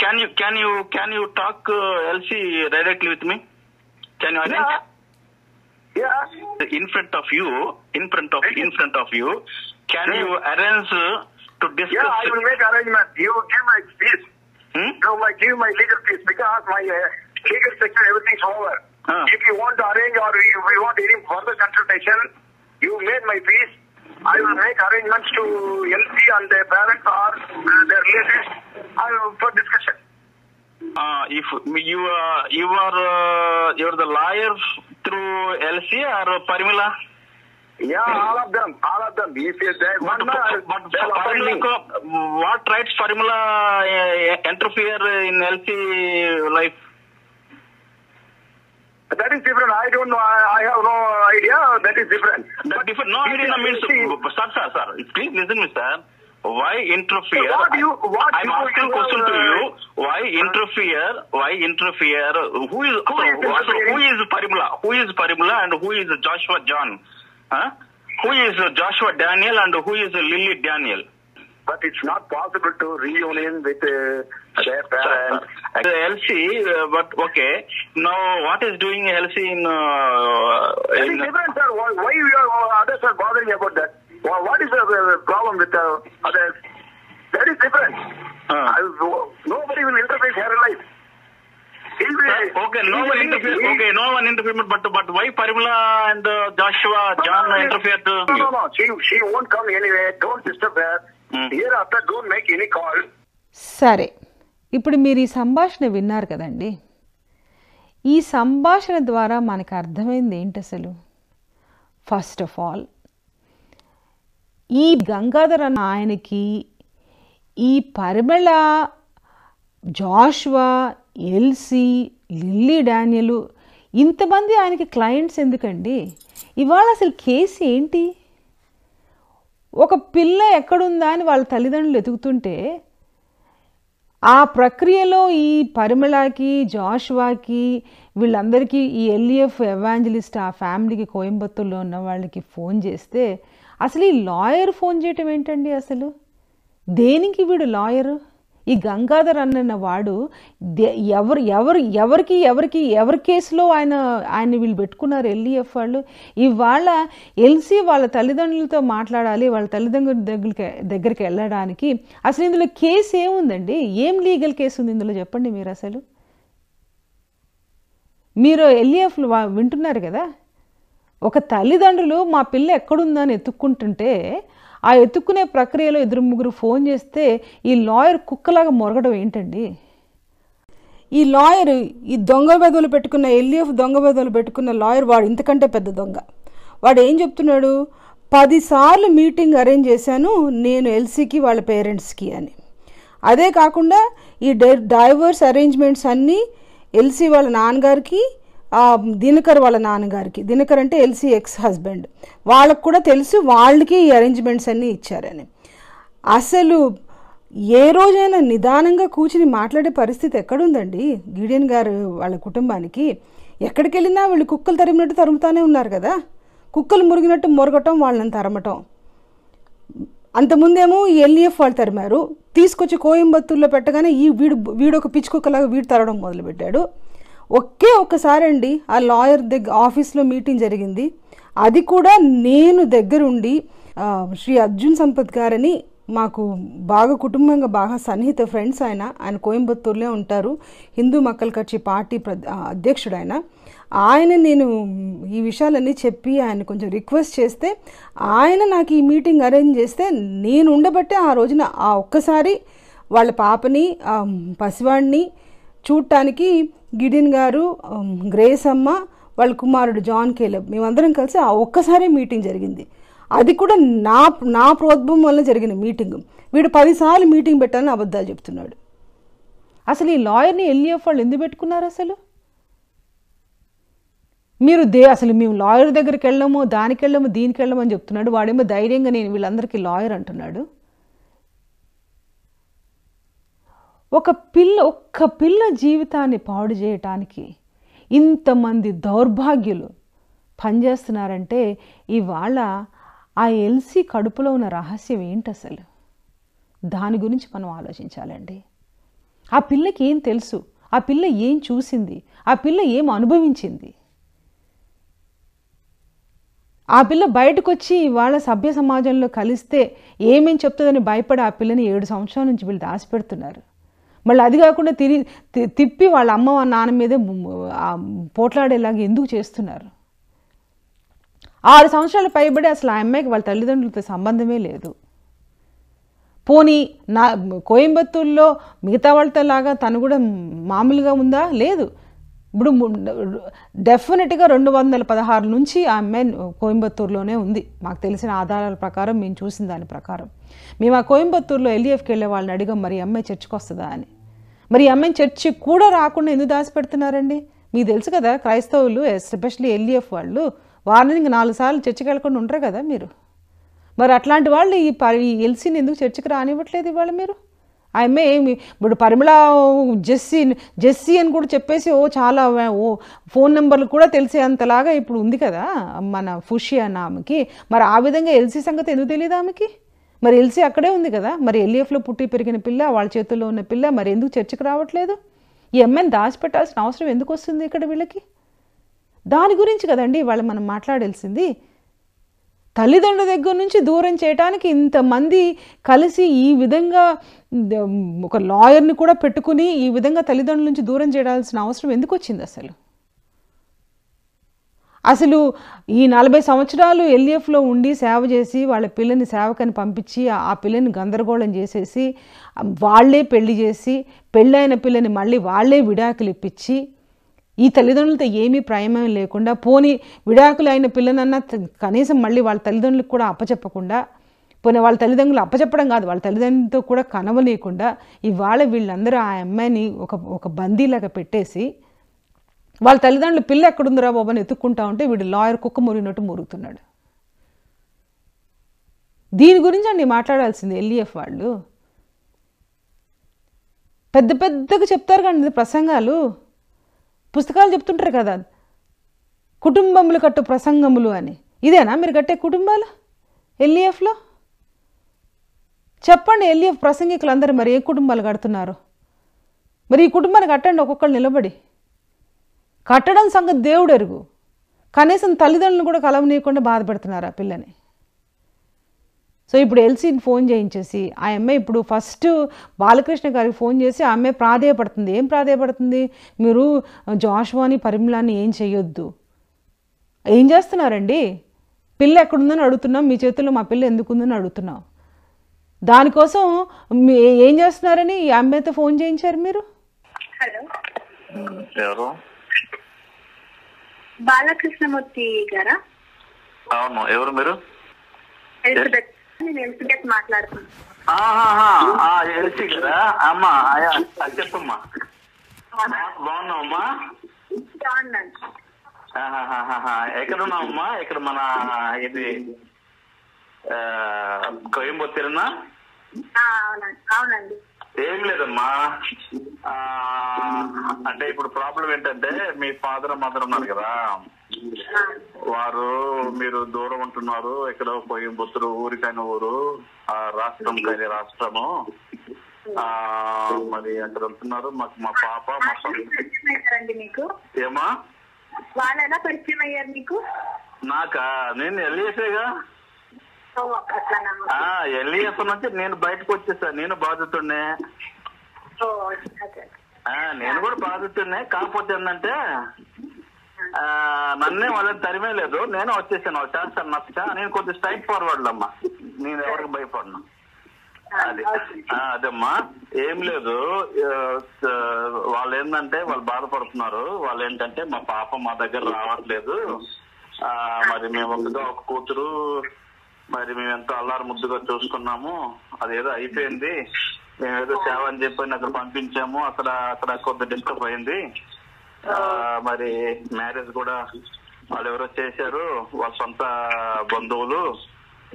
Can you talk LC directly with me? Can you arrange? Yeah. In front of you. Can you arrange to discuss? Yeah, I will make arrangement. You give my fees. You might give my legal fees because my legal section everything's over. If you want to arrange or if you want any further consultation, you made my fees. I will make arrangements to LC and their parents or their relatives for discussion. If you're the lawyer through LC or Parimala? Yeah, all of them. If they want, what rights Parimala interfere in LC life? That is different. I don't know. I have no idea. That is different. That different. No idea means, sir. Please listen, sir. Why interfere? So I'm asking question to you. Why interfere? Who is Parimala? Who is Parimala and who is Joshua John? Who is Joshua Daniel and who is Lily Daniel? But it's not possible to reunion with their parents. LC, but okay. Now, what is doing LC in? That is different, sir. Why others are bothering about that? What is the problem with others? That is different. Nobody will interfere in her life. Okay, no one interfere. But why Parimala and Joshua John interfere to? No. She won't come anyway. Don't disturb her. Hereafter, don't make any call. సరే, ఇప్పుడు మీరు ఈ సంభాషణ విన్నారు కదండి. ఈ సంభాషణ ద్వారా మనకు అర్థమైంది ఏంటి అసలు? ఫస్ట్ ఆఫ్ ఆల్, ఈ గంగాధర్ అన్న ఆయనకి ఈ పరిమళ, జాషువా, ఎల్సీ, లిల్లీ డానియల్ ఇంతమంది ఆయనకి క్లయింట్స్ ఎందుకండి? ఇవాళ అసలు కేసు ఏంటి? ఒక పిల్ల ఎక్కడుందా అని వాళ్ళ తల్లిదండ్రులు ఎతుకుతుంటే ఆ ప్రక్రియలో ఈ పరిమళకి, జాషువాకి, వీళ్ళందరికీ ఈ ఎల్ఈఎఫ్ ఎవాంజలిస్ట్ ఆ ఫ్యామిలీకి కోయంబత్తూరులో ఉన్న వాళ్ళకి ఫోన్ చేస్తే అసలు ఈ లాయర్ ఫోన్ చేయటం ఏంటండి? అసలు దేనికి వీడు లాయరు? ఈ గంగాధర్ అన్న వాడు ఎవరి కేసులో ఆయన్ని వీళ్ళు పెట్టుకున్నారు ఎల్ఈఎఫ్ వాళ్ళు. ఇవాళ ఎల్సీ వాళ్ళ తల్లిదండ్రులతో మాట్లాడాలి, వాళ్ళ తల్లిదండ్రుల దగ్గరికి వెళ్ళడానికి అసలు ఇందులో కేసు ఏముందండి? ఏం లీగల్ కేసు ఉంది ఇందులో చెప్పండి మీరు. అసలు మీరు ఎల్ఈఎఫ్లు వింటున్నారు కదా, ఒక తల్లిదండ్రులు మా పిల్ల ఎక్కడుందని ఎత్తుక్కుంటుంటే ఆ ఎత్తుక్కునే ప్రక్రియలో 2-3 ఫోన్ చేస్తే ఈ లాయర్ కుక్కలాగా మొరగడం ఏంటండి? ఈ లాయర్ ఈ దొంగ బెదవులు పెట్టుకున్న ఎల్ఈఎఫ్ దొంగ బెదవులు పెట్టుకున్న లాయర్ వాడు ఇంతకంటే పెద్ద దొంగ. వాడు ఏం చెప్తున్నాడు? 10 సార్లు మీటింగ్ అరేంజ్ చేశాను నేను ఎల్సీకి వాళ్ళ పేరెంట్స్కి అని. అదే కాకుండా ఈ డైవర్స్ అరేంజ్మెంట్స్ అన్నీ ఎల్సీ వాళ్ళ నాన్నగారికి, దినకర్ వాళ్ళ నాన్నగారికి, దినకర్ అంటే ఎల్సీ ఎక్స్ హస్బెండ్, వాళ్ళకు కూడా తెలుసు, వాళ్ళకి ఈ అరేంజ్మెంట్స్ అన్నీ ఇచ్చారని. అసలు ఏ రోజైనా నిదానంగా కూర్చుని మాట్లాడే పరిస్థితి ఎక్కడుందండి గిడియన్ గారు వాళ్ళ కుటుంబానికి? ఎక్కడికి వెళ్ళినా వీళ్ళు కుక్కలు తరిమినట్టు తరుముతానే ఉన్నారు కదా, కుక్కలు మురిగినట్టు మొరగటం, వాళ్ళని తరమటం. అంతకుముందేమో ఈ ఎల్ఈఎఫ్ వాళ్ళు తరిమారు, తీసుకొచ్చి కోయంబత్తూరులో పెట్టగానే వీడు ఒక పిచ్చి కుక్కలాగా వీడు తరవడం మొదలుపెట్టాడు. ఒక్కసారి అండి ఆ లాయర్ ఆఫీస్లో మీటింగ్ జరిగింది. అది కూడా నేను దగ్గరుండి శ్రీ అర్జున్ సంపత్ గారని మాకు బాగా కుటుంబంగా బాగా సన్నిహిత ఫ్రెండ్స్, ఆయన కోయంబత్తూరులో ఉంటారు, హిందూ మక్కల్ కచ్చి పార్టీ అధ్యక్షుడు ఆయన నేను ఈ విషయాలన్నీ చెప్పి ఆయన కొంచెం రిక్వెస్ట్ చేస్తే ఆయన నాకు ఈ మీటింగ్ అరేంజ్ చేస్తే నేను ఉండబట్టే ఆ రోజున ఆ ఒక్కసారి వాళ్ళ పాపని పసివాడిని చూడటానికి గిడియన్ గారు, గ్రేస్ అమ్మ, వాళ్ళ కుమారుడు జాన్ కేలబ్ మేమందరం కలిసి ఆ ఒక్కసారి మీటింగ్ జరిగింది. అది కూడా నా ప్రోద్భవం వల్ల జరిగిన మీటింగ్. వీడు 10 సార్లు మీటింగ్ పెట్టాలని అబద్ధాలు చెప్తున్నాడు. అసలు ఈ లాయర్ని ఎల్ఈఎఫ్ వాళ్ళు ఎందుకు పెట్టుకున్నారు? అసలు మీరు అసలు మేము లాయర్ దగ్గరికి వెళ్ళము, దానికి వెళ్ళము, దీనికి వెళ్ళము అని చెప్తున్నాడు. వాడేమో ధైర్యంగా నేను వీళ్ళందరికీ లాయర్ అంటున్నాడు. ఒక్క పిల్ల జీవితాన్ని పాడు చేయటానికి ఇంతమంది దౌర్భాగ్యులు పనిచేస్తున్నారంటే ఇవాళ ఆ ఎల్సీ కడుపులో ఉన్న రహస్యం ఏంటి అసలు? దాని గురించి మనం ఆలోచించాలండి. ఆ పిల్లకి ఏం తెలుసు? ఆ పిల్ల ఏం చూసింది? ఆ పిల్ల ఏం అనుభవించింది? ఆ పిల్ల బయటకు వచ్చి ఇవాళ సభ్య సమాజంలో కలిస్తే ఏమేం చెప్తుందని భయపడి ఆ పిల్లని 7 సంవత్సరాల నుంచి వీళ్ళు దాచిపెడుతున్నారు. మళ్ళీ అది కాకుండా తిప్పి వాళ్ళ అమ్మ నాన్న మీదే పోట్లాడేలాగా ఎందుకు చేస్తున్నారు? 6 సంవత్సరాలు పైబడి అసలు ఆ అమ్మాయికి వాళ్ళ తల్లిదండ్రులతో సంబంధమే లేదు. పోనీ కోయంబత్తూరులో మిగతా వాళ్ళతో లాగా తను కూడా మామూలుగా ఉందా? లేదు. ఇప్పుడు డెఫినెట్గా 216 నుంచి ఆ అమ్మాయి కోయంబత్తూరులోనే ఉంది. మాకు తెలిసిన ఆధారాల ప్రకారం, మేము చూసిన దాని ప్రకారం. మేము ఆ కోయంబత్తూరులో ఎల్ఈఎఫ్కి వెళ్ళే వాళ్ళని అడిగాం, మరి అమ్మాయి చర్చికి వస్తుందా అని. మరి ఈ అమ్మాయిని చర్చి కూడా రాకుండా ఎందుకు దాచిపెడుతున్నారండి? మీకు తెలుసు కదా, క్రైస్తవులు ఎస్పెషల్లీ ఎల్ఈఎఫ్ వాళ్ళు వారానికి 4 సార్లు చర్చికి వెళ్ళకుండా ఉంటారు కదా మీరు. మరి అట్లాంటి వాళ్ళు ఈ ఎల్సీని ఎందుకు చర్చికి రానివ్వట్లేదు ఇవాళ మీరు? ఆ అమ్మాయి ఏమి ఇప్పుడు పరిమళ జెస్సీ అని కూడా చెప్పేసి చాలా ఫోన్ నెంబర్లు కూడా తెలిసే అంతలాగా ఇప్పుడు ఉంది కదా మన ఫుషి అన్న ఆమెకి. మరి ఆ విధంగా ఎల్సీ సంగతి ఎందుకు తెలియదు ఆమెకి? మరి ఎల్సీ అక్కడే ఉంది కదా, మరి ఎల్ఈఎఫ్లో పుట్టి పెరిగిన పిల్ల, వాళ్ళ చేతుల్లో ఉన్న పిల్ల, మరి ఎందుకు చర్చకు రావట్లేదు? ఈ అమ్మాయిని దాచిపెట్టాల్సిన అవసరం ఎందుకు వస్తుంది ఇక్కడ వీళ్ళకి? దాని గురించి కదండి ఇవాళ మనం మాట్లాడాల్సింది. తల్లిదండ్రుల దగ్గర నుంచి దూరం చేయడానికి ఇంతమంది కలిసి ఈ విధంగా ఒక లాయర్ని కూడా పెట్టుకుని ఈ విధంగా తల్లిదండ్రుల నుంచి దూరం చేయాల్సిన అవసరం ఎందుకు వచ్చింది అసలు? అసలు ఈ 40 సంవత్సరాలు ఎల్ఈఎఫ్లో ఉండి సేవ చేసి వాళ్ళ పిల్లని సేవకని పంపించి ఆ పిల్లని గందరగోళం చేసేసి వాళ్ళే పెళ్లి చేసి పెళ్ళైన పిల్లని మళ్ళీ వాళ్ళే విడాకులు ఇప్పించి ఈ తల్లిదండ్రులతో ఏమీ ప్రమేయం లేకుండా, పోనీ విడాకులు అయిన పిల్లనన్నా కనీసం మళ్ళీ వాళ్ళ తల్లిదండ్రులకు కూడా అప్పచెప్పకుండా, పోనీ వాళ్ళ తల్లిదండ్రులు అప్పచెప్పడం కాదు, వాళ్ళ తల్లిదండ్రులతో కూడా కనవలేకుండా ఇవాళ వీళ్ళందరూ ఆ అమ్మాయిని ఒక బందీలాగా పెట్టేసి వాళ్ళ తల్లిదండ్రులు పిల్ల ఎక్కడుందిరా బాబు అని ఎత్తుక్కుంటా ఉంటే వీడు లాయర్ కుక్క మురిగినట్టు మురుగుతున్నాడు. దీని గురించి అండి మాట్లాడాల్సింది ఎల్ఈఎఫ్ వాళ్ళు. పెద్ద పెద్దగా చెప్తారు కానీ ప్రసంగాలు, పుస్తకాలు చెప్తుంటారు కదా, కుటుంబములు కట్టు ప్రసంగములు అని. ఇదేనా మీరు కట్టే కుటుంబాలు ఎల్ఈఎఫ్లో? చెప్పండి ఎల్ఈఎఫ్ ప్రసంగికులు అందరూ మరి ఏ కుటుంబాలు కడుతున్నారు? మరి ఈ కుటుంబాన్ని కట్టండి ఒక్కొక్కరు నిలబడి. కట్టడం సంగతి దేవుడు ఎరుగు, కనీసం తల్లిదండ్రులను కూడా కలవనీయకుండా బాధపెడుతున్నారు ఆ పిల్లని. సో ఇప్పుడు ఎల్సీని ఫోన్ చేయించేసి ఆ అమ్మాయి ఇప్పుడు ఫస్ట్ బాలకృష్ణ గారికి ఫోన్ చేసి ఆ అమ్మాయి ప్రాధేయపడుతుంది. ఏం ప్రాధేయపడుతుంది? మీరు జాషువాని పరిమళాన్ని ఏం చేయొద్దు. ఏం చేస్తున్నారండి? పిల్ల ఎక్కడుందని అడుగుతున్నాం, మీ చేతుల్లో మా పిల్ల ఎందుకుందని అడుగుతున్నాం. దానికోసం ఏం చేస్తున్నారని ఈ అమ్మాయితో ఫోన్ చేయించారు మీరు? హలో, ఎవరు? బాలకృష్ణమూర్తి గారా? అవును, ఎవరు మీరు? ఎలిజబెత్, నేను ఎలిజబెత్ మాట్లాడుతున్నాను. ఎల్సీ కదా అమ్మా, చెప్పమ్మా. బాగున్నావమ్మా? బాగున్నాను. ఎక్కడున్నావమ్మా? ఇక్కడ మన ఇది కోయంబత్తూరేనా? అవునండి. ఏం లేదమ్మా, అంటే ఇప్పుడు ప్రాబ్లం ఏంటంటే మీ ఫాదర్ మదర్ ఉన్నారు కదా, వారు మీరు దూరం ఉంటున్నారు. ఇక్కడ కోయంబత్తూరు ఊరికైన ఊరు, రాష్ట్రం కానీ రాష్ట్రము, మరి అక్కడ ఉంటున్నారు. మాకు మా పాప మీకు ఏమా వాళ్ళు ఎలా పరిచయం అయ్యారు మీకు? నాకా? నేను ఎల్ఈఎఫ్గా ఎల్ఈఎఫ్ నుంచి నేను బయటకు వచ్చేసా. నేను బాధితుడినే, నేను కూడా బాధితుడినే. కాకపోతే ఏంటంటే నన్నే వాళ్ళని తరిమే లేదు, నేను వచ్చేసాను. చేస్తాను నచ్చ, నేను కొంచెం స్ట్రైట్ ఫార్వర్డ్ అమ్మా, నేను ఎవరికి భయపడను. అదమ్మా, ఏం లేదు. వాళ్ళు ఏంటంటే వాళ్ళు బాధపడుతున్నారు. వాళ్ళు ఏంటంటే మా పాప మా దగ్గర రావట్లేదు, మరి మేము ఒక కూతురు, మరి మేము ఎంతో అల్లారు ముద్దుగా చూసుకున్నాము, అదేదో అయిపోయింది, మేమేదో సేవ అని చెప్పి అక్కడ పంపించాము, అక్కడ కొంత డిస్టర్బ్ అయింది. మరి మ్యారేజ్ కూడా వాళ్ళు ఎవరో చేశారు, వాళ్ళ సొంత బంధువులు,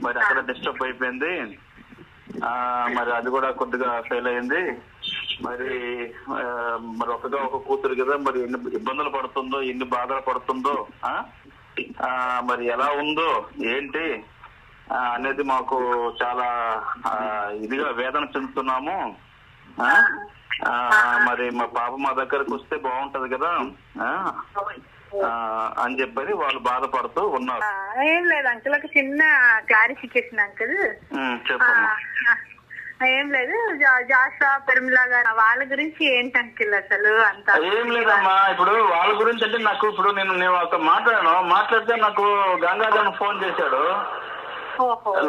మరి అక్కడ డిస్టర్బ్ అయిపోయింది. మరి అది కూడా కొద్దిగా ఫెయిల్ అయింది. మరి ఒక కూతురు కదా, మరి ఎన్ని ఇబ్బందులు పడుతుందో, ఎన్ని బాధలు పడుతుందో, మరి ఎలా ఉందో ఏంటి అనేది మాకు చాలా ఇదిగా వేదన చెందుతున్నాము. మరి మా పాప మా దగ్గరకు వస్తే బాగుంటది కదా అని చెప్పని వాళ్ళు బాధపడుతూ ఉన్నారు. ఏం లేదు అంకుల్, ఒక చిన్న క్లారిఫికేషన్ అంకుల్. చెప్పమ్మా. ఏం లేదు, జాషువా పరిమళ గారు వాళ్ళ గురించి ఏంటి అంకుల్ అసలు అంత? ఏం లేదమ్మా, ఇప్పుడు వాళ్ళ గురించి అంటే నాకు ఇప్పుడు నేను ఒక మాట్లాడితే నాకు గంగాధర్ ఫోన్ చేశాడు,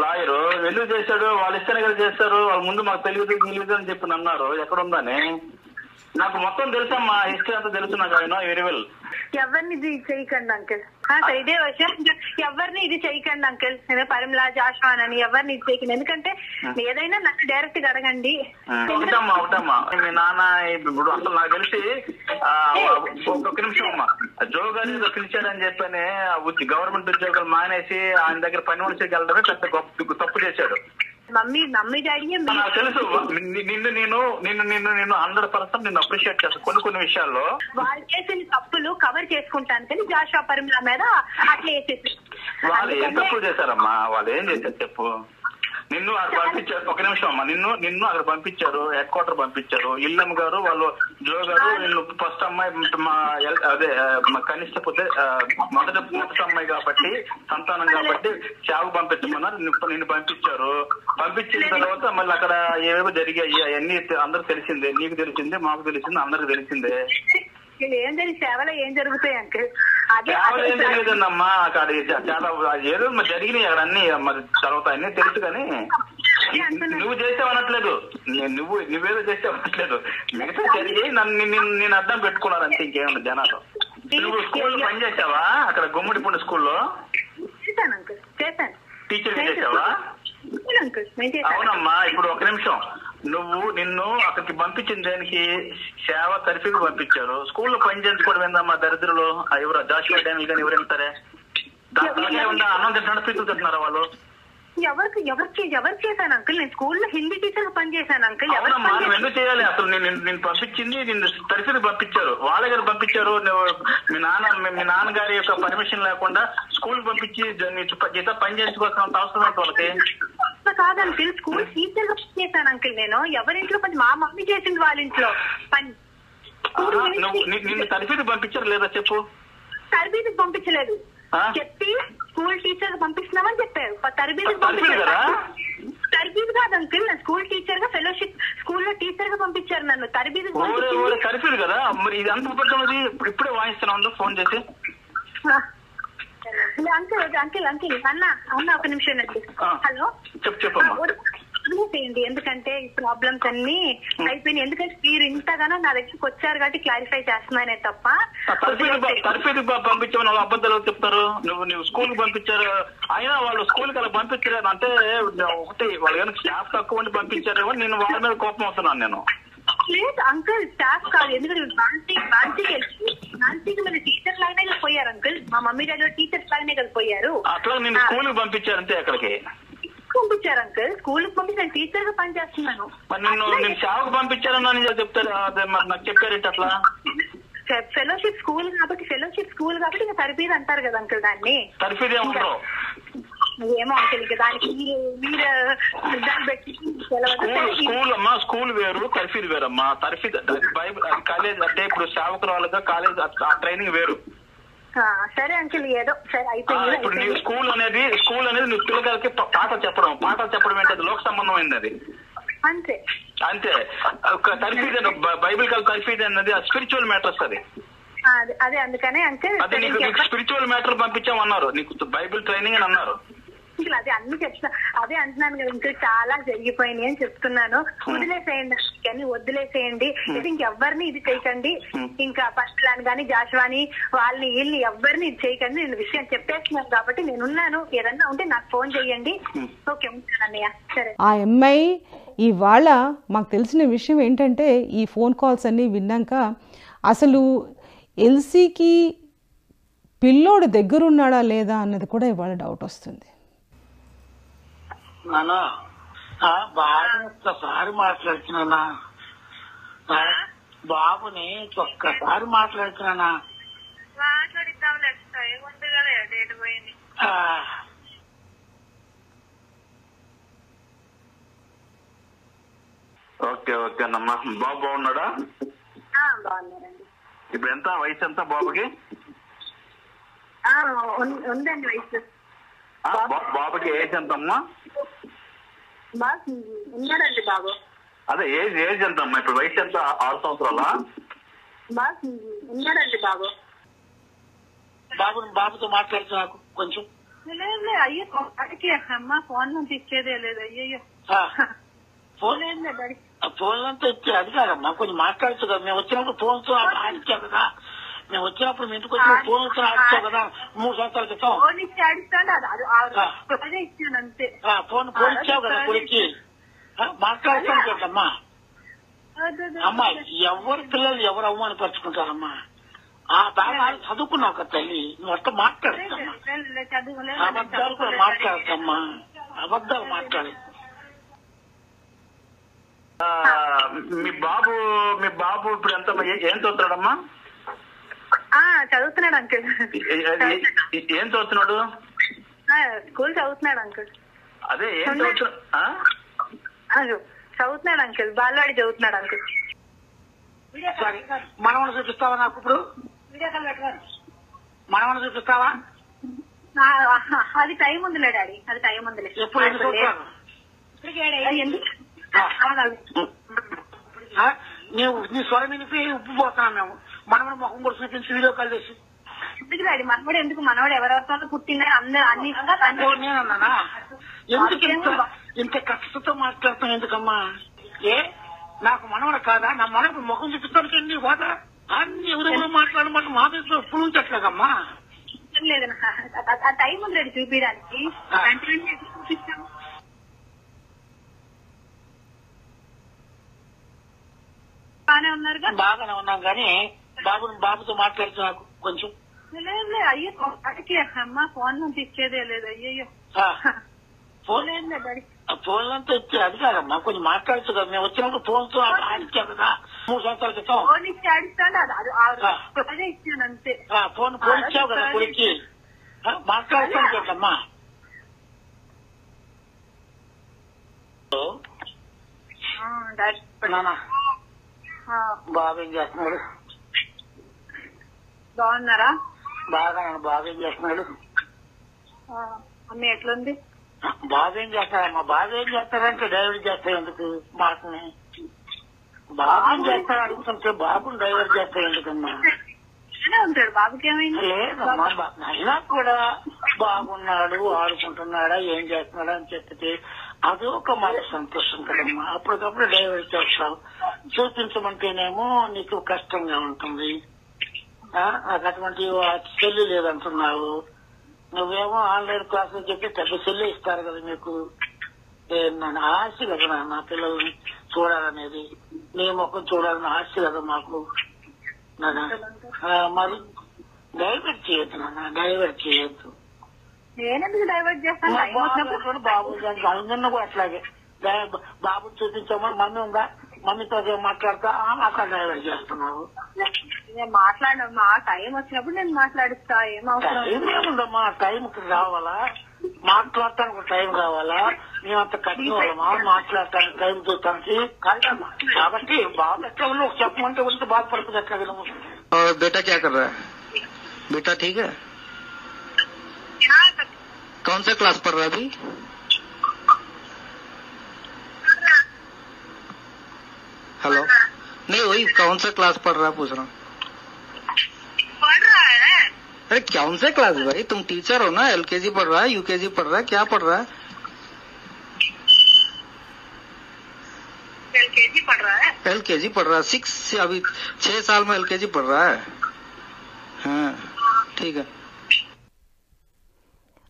లాయరు. ఎందుకు చేశాడు? వాళ్ళు ఇస్తేనే కదా చేస్తారు, వాళ్ళ ముందు మాకు తెలియదు అని చెప్పి అన్నారు. ఎక్కడుందని నాకు మొత్తం తెలుసమ్మా, హిస్టరీ అంతా తెలుసు నాకు. ఆయన వెరీ వెల్. ఎవరిని ఇది చేయకండి అంకుల్, ఇదే విషయం. ఎవరిని ఇది చేయకండి అంకుల్, నేను పరిమళ జాషువా అని ఎవరిని ఇది చేయకండి. ఎందుకంటే ఏదైనా నన్ను డైరెక్ట్ గా అడగండి. ఒకటమ్మా, మీ నాన్న ఇప్పుడు అసలు నాకు తెలిసి ఒక్క నిమిషం అమ్మా, జో గారు పిలిచాడని చెప్పని గవర్నమెంట్ ఉద్యోగాలు మానేసి ఆయన దగ్గర పని మనిషికి వెళ్ళడమే పెద్ద తప్పు చేశాడు. మమ్మీ డాడీ నాకు తెలుసు. నిన్ను 100% నిన్ను అప్రిషియేట్ చేస్తాను కొన్ని విషయాల్లో. వాళ్ళు చేసిన తప్పులు కవర్ చేసుకుంటాను కానీ జాషువా పరిమళ మీద అట్లా వేసేసి. వాళ్ళు ఏం తప్పులు చేశారమ్మా? వాళ్ళు ఏం చేశారు చెప్పు? నిన్ను అక్కడ పంపించారు. ఒక నిమిషం అమ్మా, నిన్ను అక్కడ పంపించారు, హెడ్ క్వార్టర్ పంపించారు. ఇల్లమ్మ గారు వాళ్ళు జో గారు నిన్ను ఫస్ట్ అమ్మాయి మా కనిష్ట మొదటి అమ్మాయి కాబట్టి, సంతానం కాబట్టి చావుకు పంపించమన్నారు. నిన్ను పంపించారు. పంపించిన తర్వాత మళ్ళీ అక్కడ ఏవేవో జరిగాయి, అవన్నీ అందరూ తెలిసిందే. నీకు తెలిసిందే, మాకు తెలిసిందే, అందరికి తెలిసిందే. ఏం జరిగి సేవలో ఏం జరుగుతాయి అంకుల్? సేవలు ఏం జరిగేదమ్మా, అక్కడ చాలా ఏదో జరిగినాయి అక్కడ అన్ని. మరి తర్వాత అన్నీ తెలుసు కానీ నువ్వు చేసావనట్లేదు, నువ్వేదో చేసావనట్లేదు. మిగతా జరిగి నేను అడ్డం పెట్టుకున్నాను అంతే, ఇంకేమన్నా జనాలు. నువ్వు స్కూల్లో పనిచేసావా? అక్కడ గుమ్మడిపూడి స్కూల్లో టీచర్ చేసావా? అవునమ్మా. ఇప్పుడు ఒక నిమిషం, నిన్ను అక్కడికి పంపించిన దానికి సేవ తరఫీకి పంపించారు. స్కూల్లో పని చేయించుకోవడం ఏందమ్మా దరిద్రులు? ఎవరు జాషువా డానియల్ కానీ ఎవరు వెళ్తారే? దాంట్లో ఉందా? అన్నం తింటున్నాడు, పీతులు తింటున్నారా వాళ్ళు? ఎవరికి చేశాను అంకుల్? నేను స్కూల్లో హిందీ టీచర్ గా పనిచేశాను అంకుల్. నువ్వు ఎందుకు చేయాలి? అసలు నేను పంపించింది నిన్ను తరఫీకి పంపించారు, వాళ్ళ గారు పంపించారు. మీ నాన్నగారి యొక్క పర్మిషన్ లేకుండా స్కూల్ పంపించి జీతం పని చేయించుకోవాల్సిన అవసరం ఏంటి వాళ్ళకి? కాదు అంకుల్, స్కూల్ టీచర్ గా చేశాను అంకుల్. నేను ఎవరింట్లో పని, మా మమ్మీ చేసింది వాళ్ళ ఇంట్లో పని. నిన్ను తరఫీకి పంపించారు లేదా చెప్పు? తరబీదికి పంపించలేదు, చెప్పి స్కూల్ టీచర్ పంపిస్తున్నామని చెప్పారు. తరబీదికి పంపించారు. తరబీది కాదు అంకుల్, నేను స్కూల్ టీచర్ గా ఫెలోషిప్ స్కూల్లో టీచర్ గా పంపించారు నన్ను. తరబీదికి తరఫీదు కదా మరి. ఇది అంత ఉపయోగం. ఇప్పుడే వాయిస్తున్నాను ఫోన్ చేసి. అంకుల్ అన్న ఒక నిమిషం అండి. హలో వదిలేసేయండి, ఎందుకంటే ఈ ప్రాబ్లమ్స్ అన్ని అయిపోయినాయి. ఎందుకంటే మీరు ఇంతగానో నా దగ్గరికి వచ్చారు కాబట్టి క్లారిఫై చేస్తున్నానే తప్ప. తరఫీదు పంపించామని అబద్ధాలు చెప్తారు. నువ్వు స్కూల్ కి పంపించారు, అయినా వాళ్ళు స్కూల్ కి అలా పంపించారు అంటే ఒకటి వాళ్ళు కనుక స్టాఫ్ తక్కువ పంపించారేమో నేను వాళ్ళ మీద కోపం అవుతున్నాను నేను. లేదు అంకుల్, స్టాఫ్ కాదు. ఎందుకంటే నాన్సీకి మన టీచర్ లాగానే కదా పోయారు అంకుల్. మా మమ్మీ డాడీ టీచర్స్ లాగానే కదా పోయారు. అట్లా నేను స్కూల్ కి పంపించారంటే ఎక్కడికి పంపించారు అంకుల్? స్కూల్ కి పంపించి నేను టీచర్ గా పని చేస్తున్నాను. నేను సేవకు పంపించారని చెప్తారు, నాకు చెప్పారేంటి అట్లా? ఫెలోషిప్ స్కూల్ కాబట్టి ఇంకా తరబీదు అంటారు కదా అంకుల్ దాన్ని. తరఫీదు ఏమంటారు ఏమో అంకుల్, ఇంకా దానికి మీరు దాన్ని పెట్టి స్కూల్ వేరు తరఫీదు వేరమ్మా. తరఫీదు కాలేజ్ అంటే ఇప్పుడు సేవకురాలుగా కాలేజ్ ట్రైనింగ్ వేరు. సరే అంకుల్, ఏదో సరే అయిపోయింది. ఇప్పుడు నీ స్కూల్ అనేది నువ్వు పిల్లలకి పాటలు చెప్పడం ఏంటది లోక సంబంధమైంది అది. అంతే తరఫీదు బైబిల్ కాల్ తరఫీదు అన్నది స్పిరిచువల్ మ్యాటర్స్ అది. అదే అందుకనే అంకుల్ అదే నీకు స్పిరిచువల్ మ్యాటర్ పంపించామన్నారు, నీకు బైబిల్ ట్రైనింగ్ అని అన్నారు. అదే అన్ని చెప్తా, అదే అంటున్నాను కదా ఇంకా చాలా జరిగిపోయినాయి అని చెప్తున్నాను. వదిలేసేయండి కానీ వదిలేసేయండి. ఇది ఇంకెవ్వరిని ఇది చేయకండి. ఇంకా ఫస్ట్ ప్లాన్ గానీ జాషువాని వాళ్ళని వీళ్ళని ఎవ్వరిని ఇది చేయకండి. నేను విషయం చెప్పేస్తున్నాను కాబట్టి నేనున్నాను. ఏదన్నా ఉంటే నాకు ఫోన్ చేయండి. ఓకే, ఉంటాను అన్నయ్య. సరే. ఆ అమ్మాయి ఇవాళ మాకు తెలిసిన విషయం ఏంటంటే ఈ ఫోన్ కాల్స్ అన్నీ విన్నాక అసలు ఎల్సీకి పిల్లోడు దగ్గరున్నాడా లేదా అన్నది కూడా ఇవాళ డౌట్ వస్తుంది. నానా బాగా ఒక్కసారి మాట్లాడుతున్నానా? బాబుని ఒక్కసారి మాట్లాడుతున్నానా? ఓకే అన్నమ్మా. బాబు బాగున్నాడా? బాగున్నారండి. ఇప్పుడు ఎంత వయసు ఎంత బాబుకి? ఉందండి వయసు. బాబుకి ఏజ్ ఎంతమ్మా? ఉన్నాడండి బాబు. అదే ఏజ్ ఎంతమ్మా? ఇప్పుడు వయసు ఎంత? 6 సంవత్సరాలా? ఉన్నాడండి బాబు. బాబుతో మాట్లాడుతున్నా కొంచెం. అయ్యో అమ్మ ఫోన్ నుంచి ఇచ్చేదే లేదు. అయ్యో ఫోన్ అంతా ఇచ్చే అది కాదమ్మా, కొంచెం మాట్లాడుతూ కదా. మేము వచ్చినప్పుడు ఫోన్తో ఆడిచ్చావు కదా. మేము వచ్చినప్పుడు మీ ఇంటికి వచ్చిన ఫోన్తో ఆడిచ్చావు కదా 3 సంవత్సరాల క్రితం. ఫోన్ ఇచ్చావు కదా కొడుక్కి. మాట్లాడుతాను కదమ్మా. అమ్మా ఎవరి పిల్లలు ఎవరు అవమానపరుచుకుంటారమ్మా? బాగా చదువుకున్నావు కదా తల్లి, నువ్వు అట్లా మాట్లాడుతామ్మా. అబద్ధాలు కూడా మాట్లాడతామ్మా, అబద్ధాలు మాట్లాడు. మీ బాబు ఇప్పుడు ఎంత ఏం చదువుతున్నాడమ్మా? చదువుతున్నాడు అంకుల్. ఏం చదువుతున్నాడు? స్కూల్ చదువుతున్నాడు అంకుల్. అదే ఏం చదువుతున్నాడు అంకుల్, బాలవాడి చదువుతున్నాడు అంకుల్. మనవని చూపిస్తావా నాకు? ఇప్పుడు మనవని చూపిస్తావా? అది టైం ఉందిలే డాడీ, అది టైం ఉందిలే. ఎప్పుడు నీ స్వరం వినిపి ఉప్పిపోతున్నాం మేము. మనవని ముఖం కూడా చూపించి వీడియో కాల్ చేసి ఎందుకు డాడీ? మనవాడు ఎందుకు? మనవాడు ఎవరెవరితో పుట్టినా అందరూ అన్ని నేనన్నానా? ఎందుకు ఇంత కష్టతో మాట్లాడుతాం ఎందుకమ్మా? నాకు మనవడు కాదా? నా మనవడు ముఖం చూపిస్తానికి ఎన్ని పోతా అన్ని ఎవరెవరో మాట్లాడమంటే మా దేశంలో ఎప్పుడు ఉంచట్లేదమ్మా. లేదు ఆ టైం ఉంది డాడీ చూపించడానికి. చూపిస్తాము బాగానే ఉన్నారుగా? బాగానే ఉన్నాం కానీ బాబుతో మాట్లాడుతున్నా కొంచెం. లేదు అయ్యో వాడికి అమ్మ ఫోన్ నుంచి ఇచ్చేదే లేదు. అయ్యో ఫోన్ ఫోన్ అంతా ఇచ్చే అది కాదమ్మా, కొంచెం మాట్లాడుతూ కదా. మేము వచ్చినప్పుడు ఫోన్ తో ఆడించాం కదా 3 సంవత్సరాల క్రితం. ఫోన్ ఇచ్చి ఆడిస్తాను అదే ఇచ్చాను అంతే. ఫోన్ ఇచ్చావు కదా కొడుక్కి, మాట్లాడుతాను కదమ్మా. బాబు ఏం చేస్తున్నాడు? బాగున్నారా? బాగా బాబు ఏం చేస్తున్నాడు? అమ్మ ఎట్లుంది? బాబు ఏం చేస్తాడమ్మా? బాబు ఏం చేస్తాడంటే డైవర్ట్ చేస్తాడు ఎందుకు మాటని? బాబు ఏం చేస్తాడు అడుగుతుంటే బాబుని డైవర్ట్ చేస్తాడు ఎందుకమ్మా? ఉంటాడు బాబుకి ఏమైంది? లేదమ్మా, అయినా కూడా బాగున్నాడు, ఆడుకుంటున్నాడా, ఏం చేస్తున్నాడా అని చెప్పితే అది ఒక మాట సంతోషం కదమ్మా. అప్పటికప్పుడు డైవర్ట్ చేస్తావు. చూపించమంటేనేమో నీకు కష్టంగా ఉంటుంది. నాకు అటువంటి సెల్లు లేదంటున్నావు. నువ్వేమో ఆన్లైన్ క్లాసులు చెప్పి పెద్ద సెల్లు ఇస్తారు కదా మీకు. నన్ను ఆశ కదా నా పిల్లల్ని చూడాలనేది, నీ ముఖం చూడాలని ఆశ కదా మాకు. మరి డైవర్ట్ చేయొద్దు నాన్న, డైవర్ట్ చేయొద్దు. నేనెందుకు డైవర్ట్ చేస్తాను? బాబు అందరినీ కూడా అట్లాగే బాబుని చూపించామని మమ్మీ ఉందా, మమ్మీతో మాట్లాడతా అక్కడ డైవర్ట్ చేస్తున్నావు. నేను మాట్లాడమ్మా, టైం వచ్చినప్పుడు నేను మాట్లాడిస్తా. ఏముందమ్మా, టైంకి రావాలా, మాట్లాడటానికి టైం కావాలా? మేమంత కట్టినవాళ్ళమా మాట్లాడటానికి, టైం చూడటానికి? కాబట్టి బాబు ఎట్లా ఉన్నావు చెప్పమంటే ఉంటే బాధపడుతుంది ఎట్లా వినము. बेटा क्या कर रहा है? बेटा ठीक है? कौन सा क्लास पढ़ रहा है अभी? हेलो, नहीं वही कौन सा क्लास पढ़ रहा है पूछ रहा हूँ. पढ़ रहा है? अरे कौन से क्लास भाई? तुम टीचर हो ना, LKG पढ़ रहा है, UKG पढ़ रहा है, क्या पढ़ रहा है? LKG पढ़ रहा है. LKG पढ़ रहा है, 6 अभी 6 साल में LKG पढ़ रहा है. हाँ ठीक है.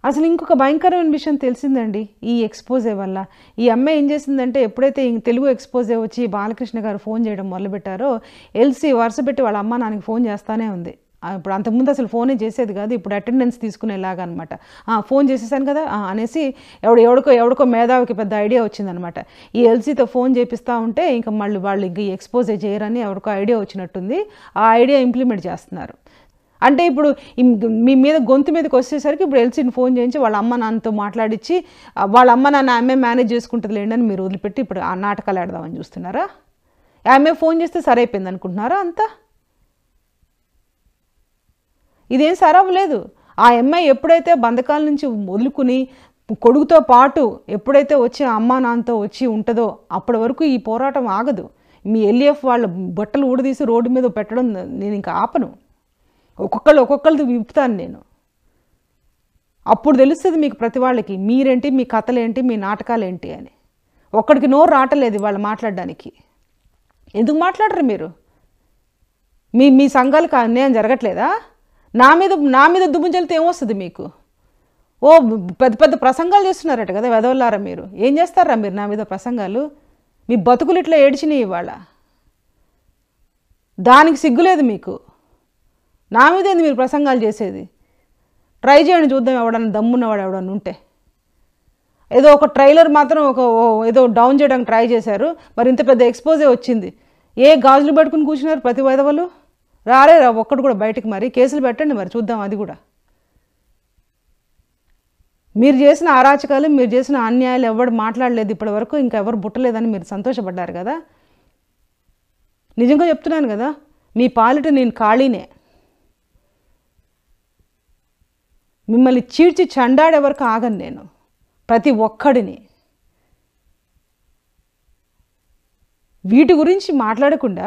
అసలు ఇంకొక భయంకరమైన విషయం తెలిసిందండి ఈ ఎక్స్పోజే వల్ల. ఈ అమ్మాయి ఏం చేసిందంటే ఎప్పుడైతే తెలుగు ఎక్స్పోజే వచ్చి బాలకృష్ణ గారు ఫోన్ చేయడం మొదలుపెట్టారో ఎల్సీ వరుస పెట్టి వాళ్ళ అమ్మ నాన్నకి ఫోన్ చేస్తానే ఉంది. ఇప్పుడు అంతకుముందు అసలు ఫోనే చేసేది కాదు, ఇప్పుడు అటెండెన్స్ తీసుకునేలాగా అనమాట. ఫోన్ చేసేసాను కదా అనేసి ఎవడికో మేధావికి పెద్ద ఐడియా వచ్చిందనమాట. ఈ ఎల్సీతో ఫోన్ చేపిస్తూ ఉంటే ఇంకా మళ్ళీ వాళ్ళు ఇంక ఈ ఎక్స్పోజే చేయరని ఎవరికో ఐడియా వచ్చినట్టుంది. ఆ ఐడియా ఇంప్లిమెంట్ చేస్తున్నారు. అంటే ఇప్పుడు మీ మీద గొంతు మీదకి వచ్చేసరికి ఇప్పుడు ఎల్సీని ఫోన్ చేయించి వాళ్ళ అమ్మ నాన్నతో మాట్లాడించి వాళ్ళ అమ్మ నాన్న ఆమె మేనేజ్ చేసుకుంటుంది లేండి అని మీరు వదిలిపెట్టి ఇప్పుడు ఆ నాటకాలు ఆడదామని చూస్తున్నారా? ఆమె ఫోన్ చేస్తే సరైపోయింది అనుకుంటున్నారా? అంతా ఇదేం సరవ్వలేదు. ఆ అమ్మాయి ఎప్పుడైతే బంధకాల నుంచి వదులుకుని కొడుకుతో పాటు ఎప్పుడైతే వచ్చి అమ్మా నాన్నతో వచ్చి ఉంటుందో అప్పటి వరకు ఈ పోరాటం ఆగదు. మీ ఎల్ఈఎఫ్ వాళ్ళ బట్టలు ఊడదీసి రోడ్డు మీద పెట్టడం నేను ఇంకా ఆపను. ఒక్కొక్కళ్ళది విప్పుతాను నేను. అప్పుడు తెలుస్తుంది మీకు ప్రతి వాళ్ళకి మీరేంటి, మీ కథలేంటి, మీ నాటకాలేంటి అని. ఒక్కడికి నోరు రావట్లేదు వాళ్ళు మాట్లాడడానికి. ఎందుకు మాట్లాడరు మీరు? మీ సంఘాలకు అన్యాయం జరగట్లేదా? నా మీద దుమ్ము చల్లితే ఏమొస్తుంది మీకు? ఓ పెద్ద ప్రసంగాలు చేస్తున్నారట కదా వెదవల్లారా మీరు. ఏం చేస్తారా మీరు నా మీద ప్రసంగాలు? మీ బతుకులు ఇట్లా ఏడ్చినాయి ఇవాళ. దానికి సిగ్గులేదు మీకు. నా మీద ఏంది మీరు ప్రసంగాలు చేసేది? ట్రై చేయండి చూద్దాం ఎవడన్నా దమ్మున్నవాడు ఎవడన్నా ఉంటే. ఏదో ఒక ట్రైలర్ మాత్రం ఏదో డౌన్ చేయడానికి ట్రై చేశారు, మరి ఇంత పెద్ద ఎక్స్పోజే వచ్చింది. ఏ గాజులు పట్టుకుని కూర్చున్నారు ప్రతి వైదవలు? రా ఒక్కడు కూడా బయటకు. మరి కేసులు పెట్టండి మరి చూద్దాం అది కూడా. మీరు చేసిన అరాచకాలు, మీరు చేసిన అన్యాయాలు ఎవరు మాట్లాడలేదు ఇప్పటి వరకు, ఇంకా ఎవరు బుట్టలేదని మీరు సంతోషపడ్డారు కదా. నిజంగా చెప్తున్నాను కదా, మీ పాలిట నేను ఖాళీనే. మిమ్మల్ని చీడ్చి చండాడే వరకు ఆగను నేను, ప్రతి ఒక్కడిని. వీటి గురించి మాట్లాడకుండా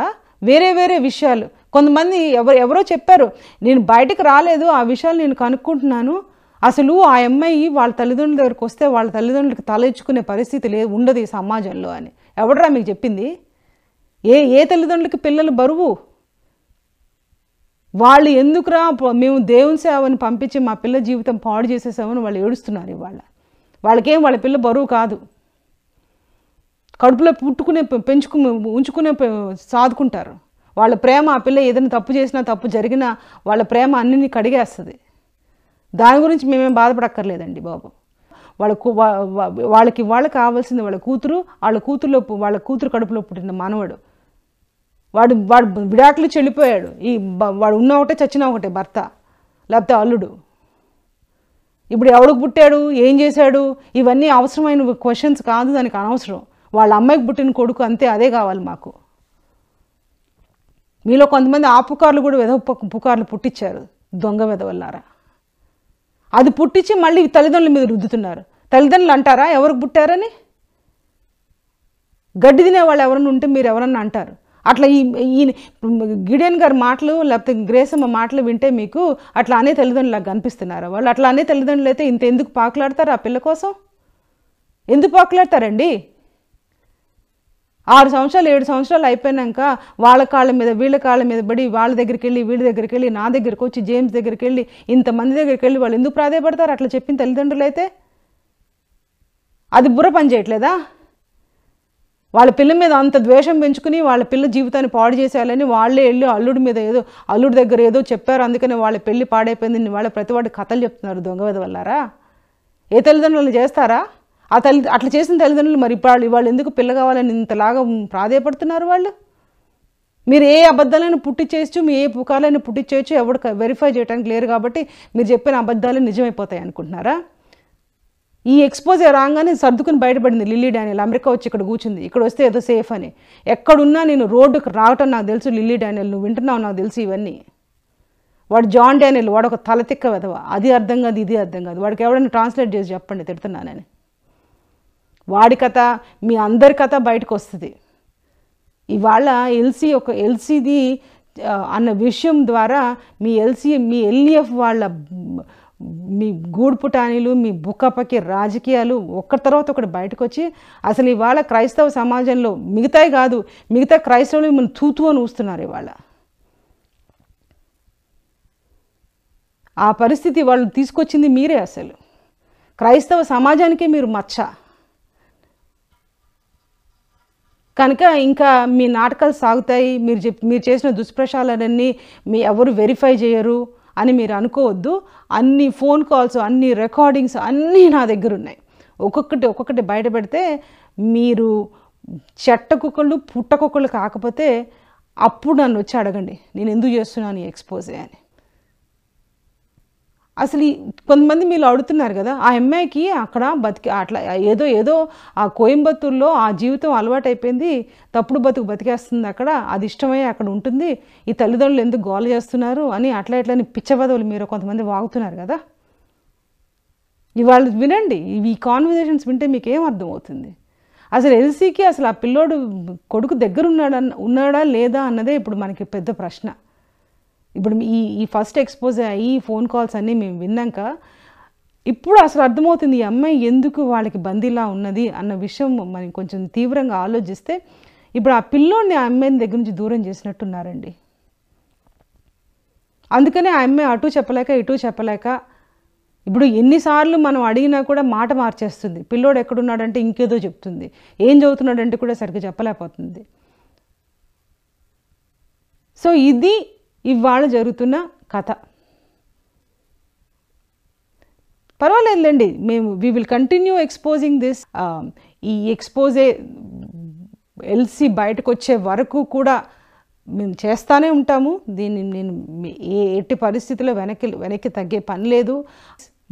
వేరే విషయాలు కొంతమంది ఎవరో చెప్పారు, నేను బయటకు రాలేదు, ఆ విషయాలు నేను కనుక్కుంటున్నాను. అసలు ఆ అమ్మాయి వాళ్ళ తల్లిదండ్రుల దగ్గరికి వస్తే వాళ్ళ తల్లిదండ్రులకు తలెచ్చుకునే పరిస్థితి ఉండదు ఈ సమాజంలో అని ఎవడరా మీకు చెప్పింది? ఏ తల్లిదండ్రులకి పిల్లలు బరువు? వాళ్ళు ఎందుకురా మేము దేవుని సేవని పంపించి మా పిల్ల జీవితం పాడు చేసేసామని వాళ్ళు ఏడుస్తున్నారు ఇవాళ. వాళ్ళకేం వాళ్ళ పిల్ల బరువు కాదు. కడుపులో ఉంచుకునే సాదుకుంటారు. వాళ్ళ ప్రేమ, ఆ పిల్ల ఏదైనా తప్పు చేసినా తప్పు జరిగినా వాళ్ళ ప్రేమ అన్నిని కడిగేస్తుంది. దాని గురించి మేమేం బాధపడక్కర్లేదండి బాబు. వాళ్ళకి కావాల్సింది వాళ్ళ కూతురు కడుపులో పుట్టిన మనవడు. వాడు విడాకులు చెల్లిపోయాడు. వాడు ఉన్న ఒకటే చచ్చినా ఒకటే భర్త, లేకపోతే అల్లుడు. ఇప్పుడు ఎవడికి పుట్టాడు, ఏం చేశాడు, ఇవన్నీ అవసరమైన క్వశ్చన్స్ కాదు, దానికి అనవసరం. వాళ్ళ అమ్మాయికి పుట్టిన కొడుకు అంతే, అదే కావాలి మాకు. మీలో కొంతమంది ఆ పుకార్లు కూడా పుకార్లు పుట్టించారు, దొంగ వెధవల్లారా. అది పుట్టించి మళ్ళీ తల్లిదండ్రుల మీద రుద్దుతున్నారు. తల్లిదండ్రులు అంటారా ఎవరికి పుట్టారని? గడ్డి తినే వాళ్ళు ఎవరన్నా ఉంటే మీరు ఎవరన్నా అంటారు. అట్లా ఈ గిడియన్ గారి మాటలు లేకపోతే గ్రేసమ్మ మాటలు వింటే మీకు అట్లా అనే తల్లిదండ్రులకు కనిపిస్తున్నారు. వాళ్ళు అట్లా అనే తల్లిదండ్రులు అయితే ఇంత ఎందుకు పాకులాడతారు ఆ పిల్ల కోసం? ఎందుకు పాకులాడతారండి? 6 సంవత్సరాలు 7 సంవత్సరాలు అయిపోయినాక వాళ్ళ కాళ్ళ మీద వీళ్ళ కాళ్ళ మీద పడి వాళ్ళ దగ్గరికి వెళ్ళి వీళ్ళ దగ్గరికి వెళ్ళి నా దగ్గరికి వచ్చి జేమ్స్ దగ్గరికి వెళ్ళి ఇంతమంది దగ్గరికి వెళ్ళి వాళ్ళు ఎందుకు ప్రాధాయపడతారు? అట్లా చెప్పిన తల్లిదండ్రులు అయితే అది బుర్ర పని చేయట్లేదా? వాళ్ళ పిల్ల మీద అంత ద్వేషం పెంచుకుని వాళ్ళ పిల్ల జీవితాన్ని పాడు చేసేయాలని వాళ్ళే వెళ్ళి అల్లుడి దగ్గర ఏదో చెప్పారు, అందుకని వాళ్ళ పెళ్లి పాడైపోయింది వాళ్ళ ప్రతివాడి కథలు చెప్తున్నారు దొంగ వెధవల్లారా. ఏ తల్లిదండ్రులు చేస్తారా? అట్లా చేసిన తల్లిదండ్రులు మరి వాళ్ళు ఎందుకు పిల్ల కావాలని ఇంతలాగా ప్రాధేయపడుతున్నారు? వాళ్ళు మీరు ఏ అబద్ధాలను పుట్టించేయచ్చు, మీ ఏ పుకార్లను పుట్టించేయచ్చు, ఎవడు వెరిఫై చేయడానికి లేరు కాబట్టి మీరు చెప్పిన అబద్ధాలు నిజమైపోతాయి అనుకుంటున్నారా? ఈ ఎక్స్పోజర్ రాగానే సర్దుకుని బయటపడింది లిల్లీ డానియల్. అమెరికా వచ్చి ఇక్కడ కూర్చుంది, ఇక్కడ వస్తే ఏదో సేఫ్ అని. ఎక్కడున్నా నేను రోడ్డుకు రావటం నాకు తెలుసు. లిల్లీ డానియల్ నువ్వు వింటున్నావు నాకు తెలుసు ఇవన్నీ. వాడు జాన్ డానియల్, వాడు ఒక తలతిక్క వెధవ. అది అర్థం కాదు, ఇది అర్థం కాదు. వాడికి ఎవరైనా ట్రాన్స్లేట్ చేసి చెప్పండి, తిడుతున్నానని. వాడి కథ మీ అందరి కథ బయటకు వస్తుంది. ఇవాళ ఎల్సీది అన్న విషయం ద్వారా మీ ఎల్ఈఎఫ్ వాళ్ళ మీ గూడుపుటానీలు, మీ బుక్కపకి రాజకీయాలు ఒక్కరి తర్వాత ఒకటి బయటకు వచ్చి అసలు ఇవాళ క్రైస్తవ సమాజంలో మిగతా క్రైస్తవులు మిమ్మల్ని తూతూ అని ఊస్తున్నారు. ఇవాళ ఆ పరిస్థితి వాళ్ళు తీసుకొచ్చింది మీరే. అసలు క్రైస్తవ సమాజానికే మీరు మచ్చ కనుక ఇంకా మీ నాటకాలు సాగుతాయి. మీరు చేసిన దుష్ప్రచారాలన్నీ ఎవరు వెరిఫై చేయరు అని మీరు అనుకోవద్దు. అన్ని ఫోన్ కాల్స్, అన్ని రికార్డింగ్స్ అన్నీ నా దగ్గర ఉన్నాయి. ఒక్కొక్కటి బయట పెడితే మీరు చెట్టకుక్కళ్ళు పుట్టకుక్కళ్ళు కాకపోతే అప్పుడు నన్ను వచ్చి అడగండి నేను ఎందుకు చేస్తున్నాను ఈ ఎక్స్పోజే అని. అసలు కొంతమంది మీరు అడుగుతున్నారు కదా, ఆ అమ్మాయికి అక్కడ అట్లా ఏదో ఆ కోయంబత్తూరులో ఆ జీవితం అలవాటైపోయింది, తప్పుడు బతికేస్తుంది అక్కడ, అది ఇష్టమై అక్కడ ఉంటుంది, ఈ తల్లిదండ్రులు ఎందుకు గోల చేస్తున్నారు అని అట్లని పిచ్చబదవులు మీరు కొంతమంది వాగుతున్నారు కదా. ఇవాళ వినండి, ఈ కాన్వర్జేషన్స్ వింటే మీకు ఏం అర్థమవుతుంది? అసలు ఎల్సీకి అసలు ఆ పిల్లోడు కొడుకు దగ్గర ఉన్నాడా లేదా అన్నదే ఇప్పుడు మనకి పెద్ద ప్రశ్న. ఇప్పుడు ఈ ఫస్ట్ ఎక్స్పోజ్ అయ్యి ఫోన్ కాల్స్ అన్నీ మేము విన్నాక ఇప్పుడు అసలు అర్థమవుతుంది ఈ అమ్మాయి ఎందుకు వాళ్ళకి బందీలా ఉన్నది అన్న విషయం మనం కొంచెం తీవ్రంగా ఆలోచిస్తే ఇప్పుడు ఆ పిల్లోడిని ఆ అమ్మాయిని దగ్గర నుంచి దూరం చేసినట్టున్నారండి. అందుకనే ఆ అమ్మాయి అటు చెప్పలేక ఇటు చెప్పలేక ఇప్పుడు ఎన్నిసార్లు మనం అడిగినా కూడా మాట మార్చేస్తుంది. పిల్లోడు ఎక్కడున్నాడంటే ఇంకేదో చెప్తుంది, ఏం చదువుతున్నాడంటే కూడా సరిగ్గా చెప్పలేకపోతుంది. సో ఇది ఇవాళ జరుగుతున్న కథ. పర్వాలేదులేండి, we will continue exposing this. ఈ ఎక్స్పోజే ఎల్సీ బయటకు వచ్చే వరకు కూడా మేము చేస్తూనే ఉంటాము. దీన్ని నేను ఎట్టి పరిస్థితుల్లో వెనక్కి తగ్గే పని లేదు.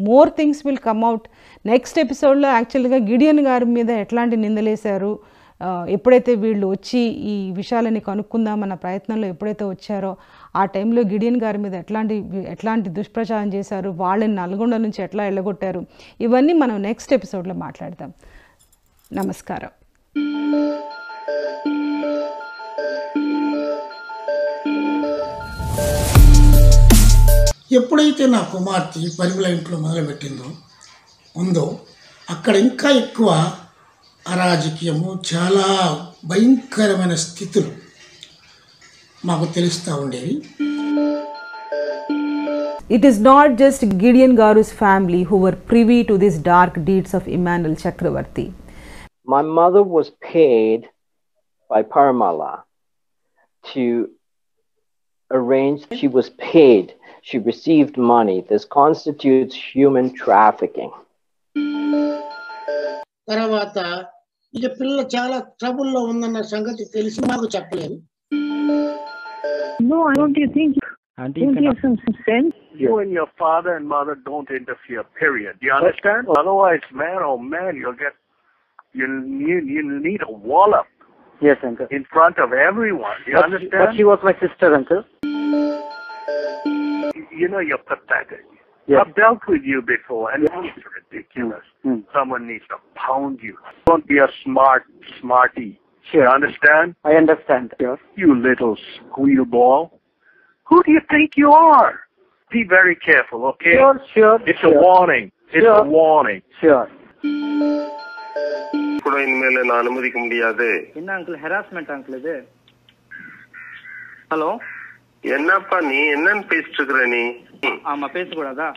More things will come out. Next ఎపిసోడ్లో యాక్చువల్గా గిడియన్ గారి మీద ఎట్లాంటి నిందలేశారు, ఎప్పుడైతే వీళ్ళు వచ్చి ఈ విషయాలని కనుక్కుందామన్న ప్రయత్నంలో ఎప్పుడైతే వచ్చారో ఆ టైంలో గిడియన్ గారి మీద ఎట్లాంటి దుష్ప్రచారం చేశారు, వాళ్ళని నల్గొండ నుంచి ఎట్లా వెళ్ళగొట్టారు, ఇవన్నీ మనం నెక్స్ట్ ఎపిసోడ్లో మాట్లాడతాం. నమస్కారం. ఎప్పుడైతే నా కుమార్తె పరిమళ ఇంట్లో ఉందో అక్కడ ఇంకా ఎక్కువ అరాజకీయము, చాలా భయంకరమైన స్థితులు మాకు తెలుస్తూ ఉండేవి. It is not just Gideon Garu's family who were privy to these dark deeds of Emmanuel Chakravarti. My mother was paid by Paramala to arrange. She was paid. She received money. This constitutes human trafficking. తర్వాత ఇక పిల్ల చాలా ట్రబుల్లో ఉందన్న సంగతి తెలిసి నాకు చెప్పలేదు. No, I don't think you have some sense. You and your father and mother don't interfere, period. You understand? Otherwise, man, oh man, you need a wallop. Yes, uncle. In front of everyone. You understand? But she was my sister, uncle. You know, you're pathetic. Yes. I've dealt with you before, and it's ridiculous. Someone needs to pound you. Don't be a smarty. Sure. You understand? I understand. Sure. You little squeal ball. Who do you think you are? Be very careful, okay? Sure. It's a warning. It's a warning. Sure. கூட இனிமேல நான் அனுமதிக்க முடியாது. என்ன அங்கிள் ஹராஸ்மெண்ட் அங்கிள் இது? ஹலோ, என்னப்பா நீ என்னன்னு பேசிட்டு இருக்கிற நீ? ஆமா பேசக்கூடாதா?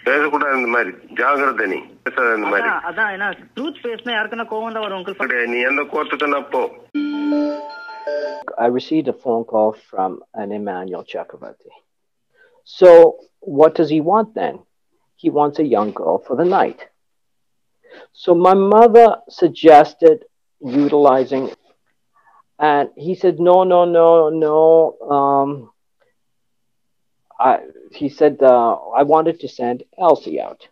பேசக்கூடாது இந்த மாதிரி. ஜாகிரதை நீ பேசாத இந்த மாதிரி. அதான் என்ன ட்ரூத் பேசினா யாருக்குன்னா கோவம் தான் வரும் அங்கிள். நீ எந்த கோர்ட்டுக்குன்னா போ. I received a phone call from an Emmanuel Chakravarti. So what does he want then? He wants a young girl for the night. So my mother suggested utilizing, and he said, no. He said, I wanted to send Elsie out.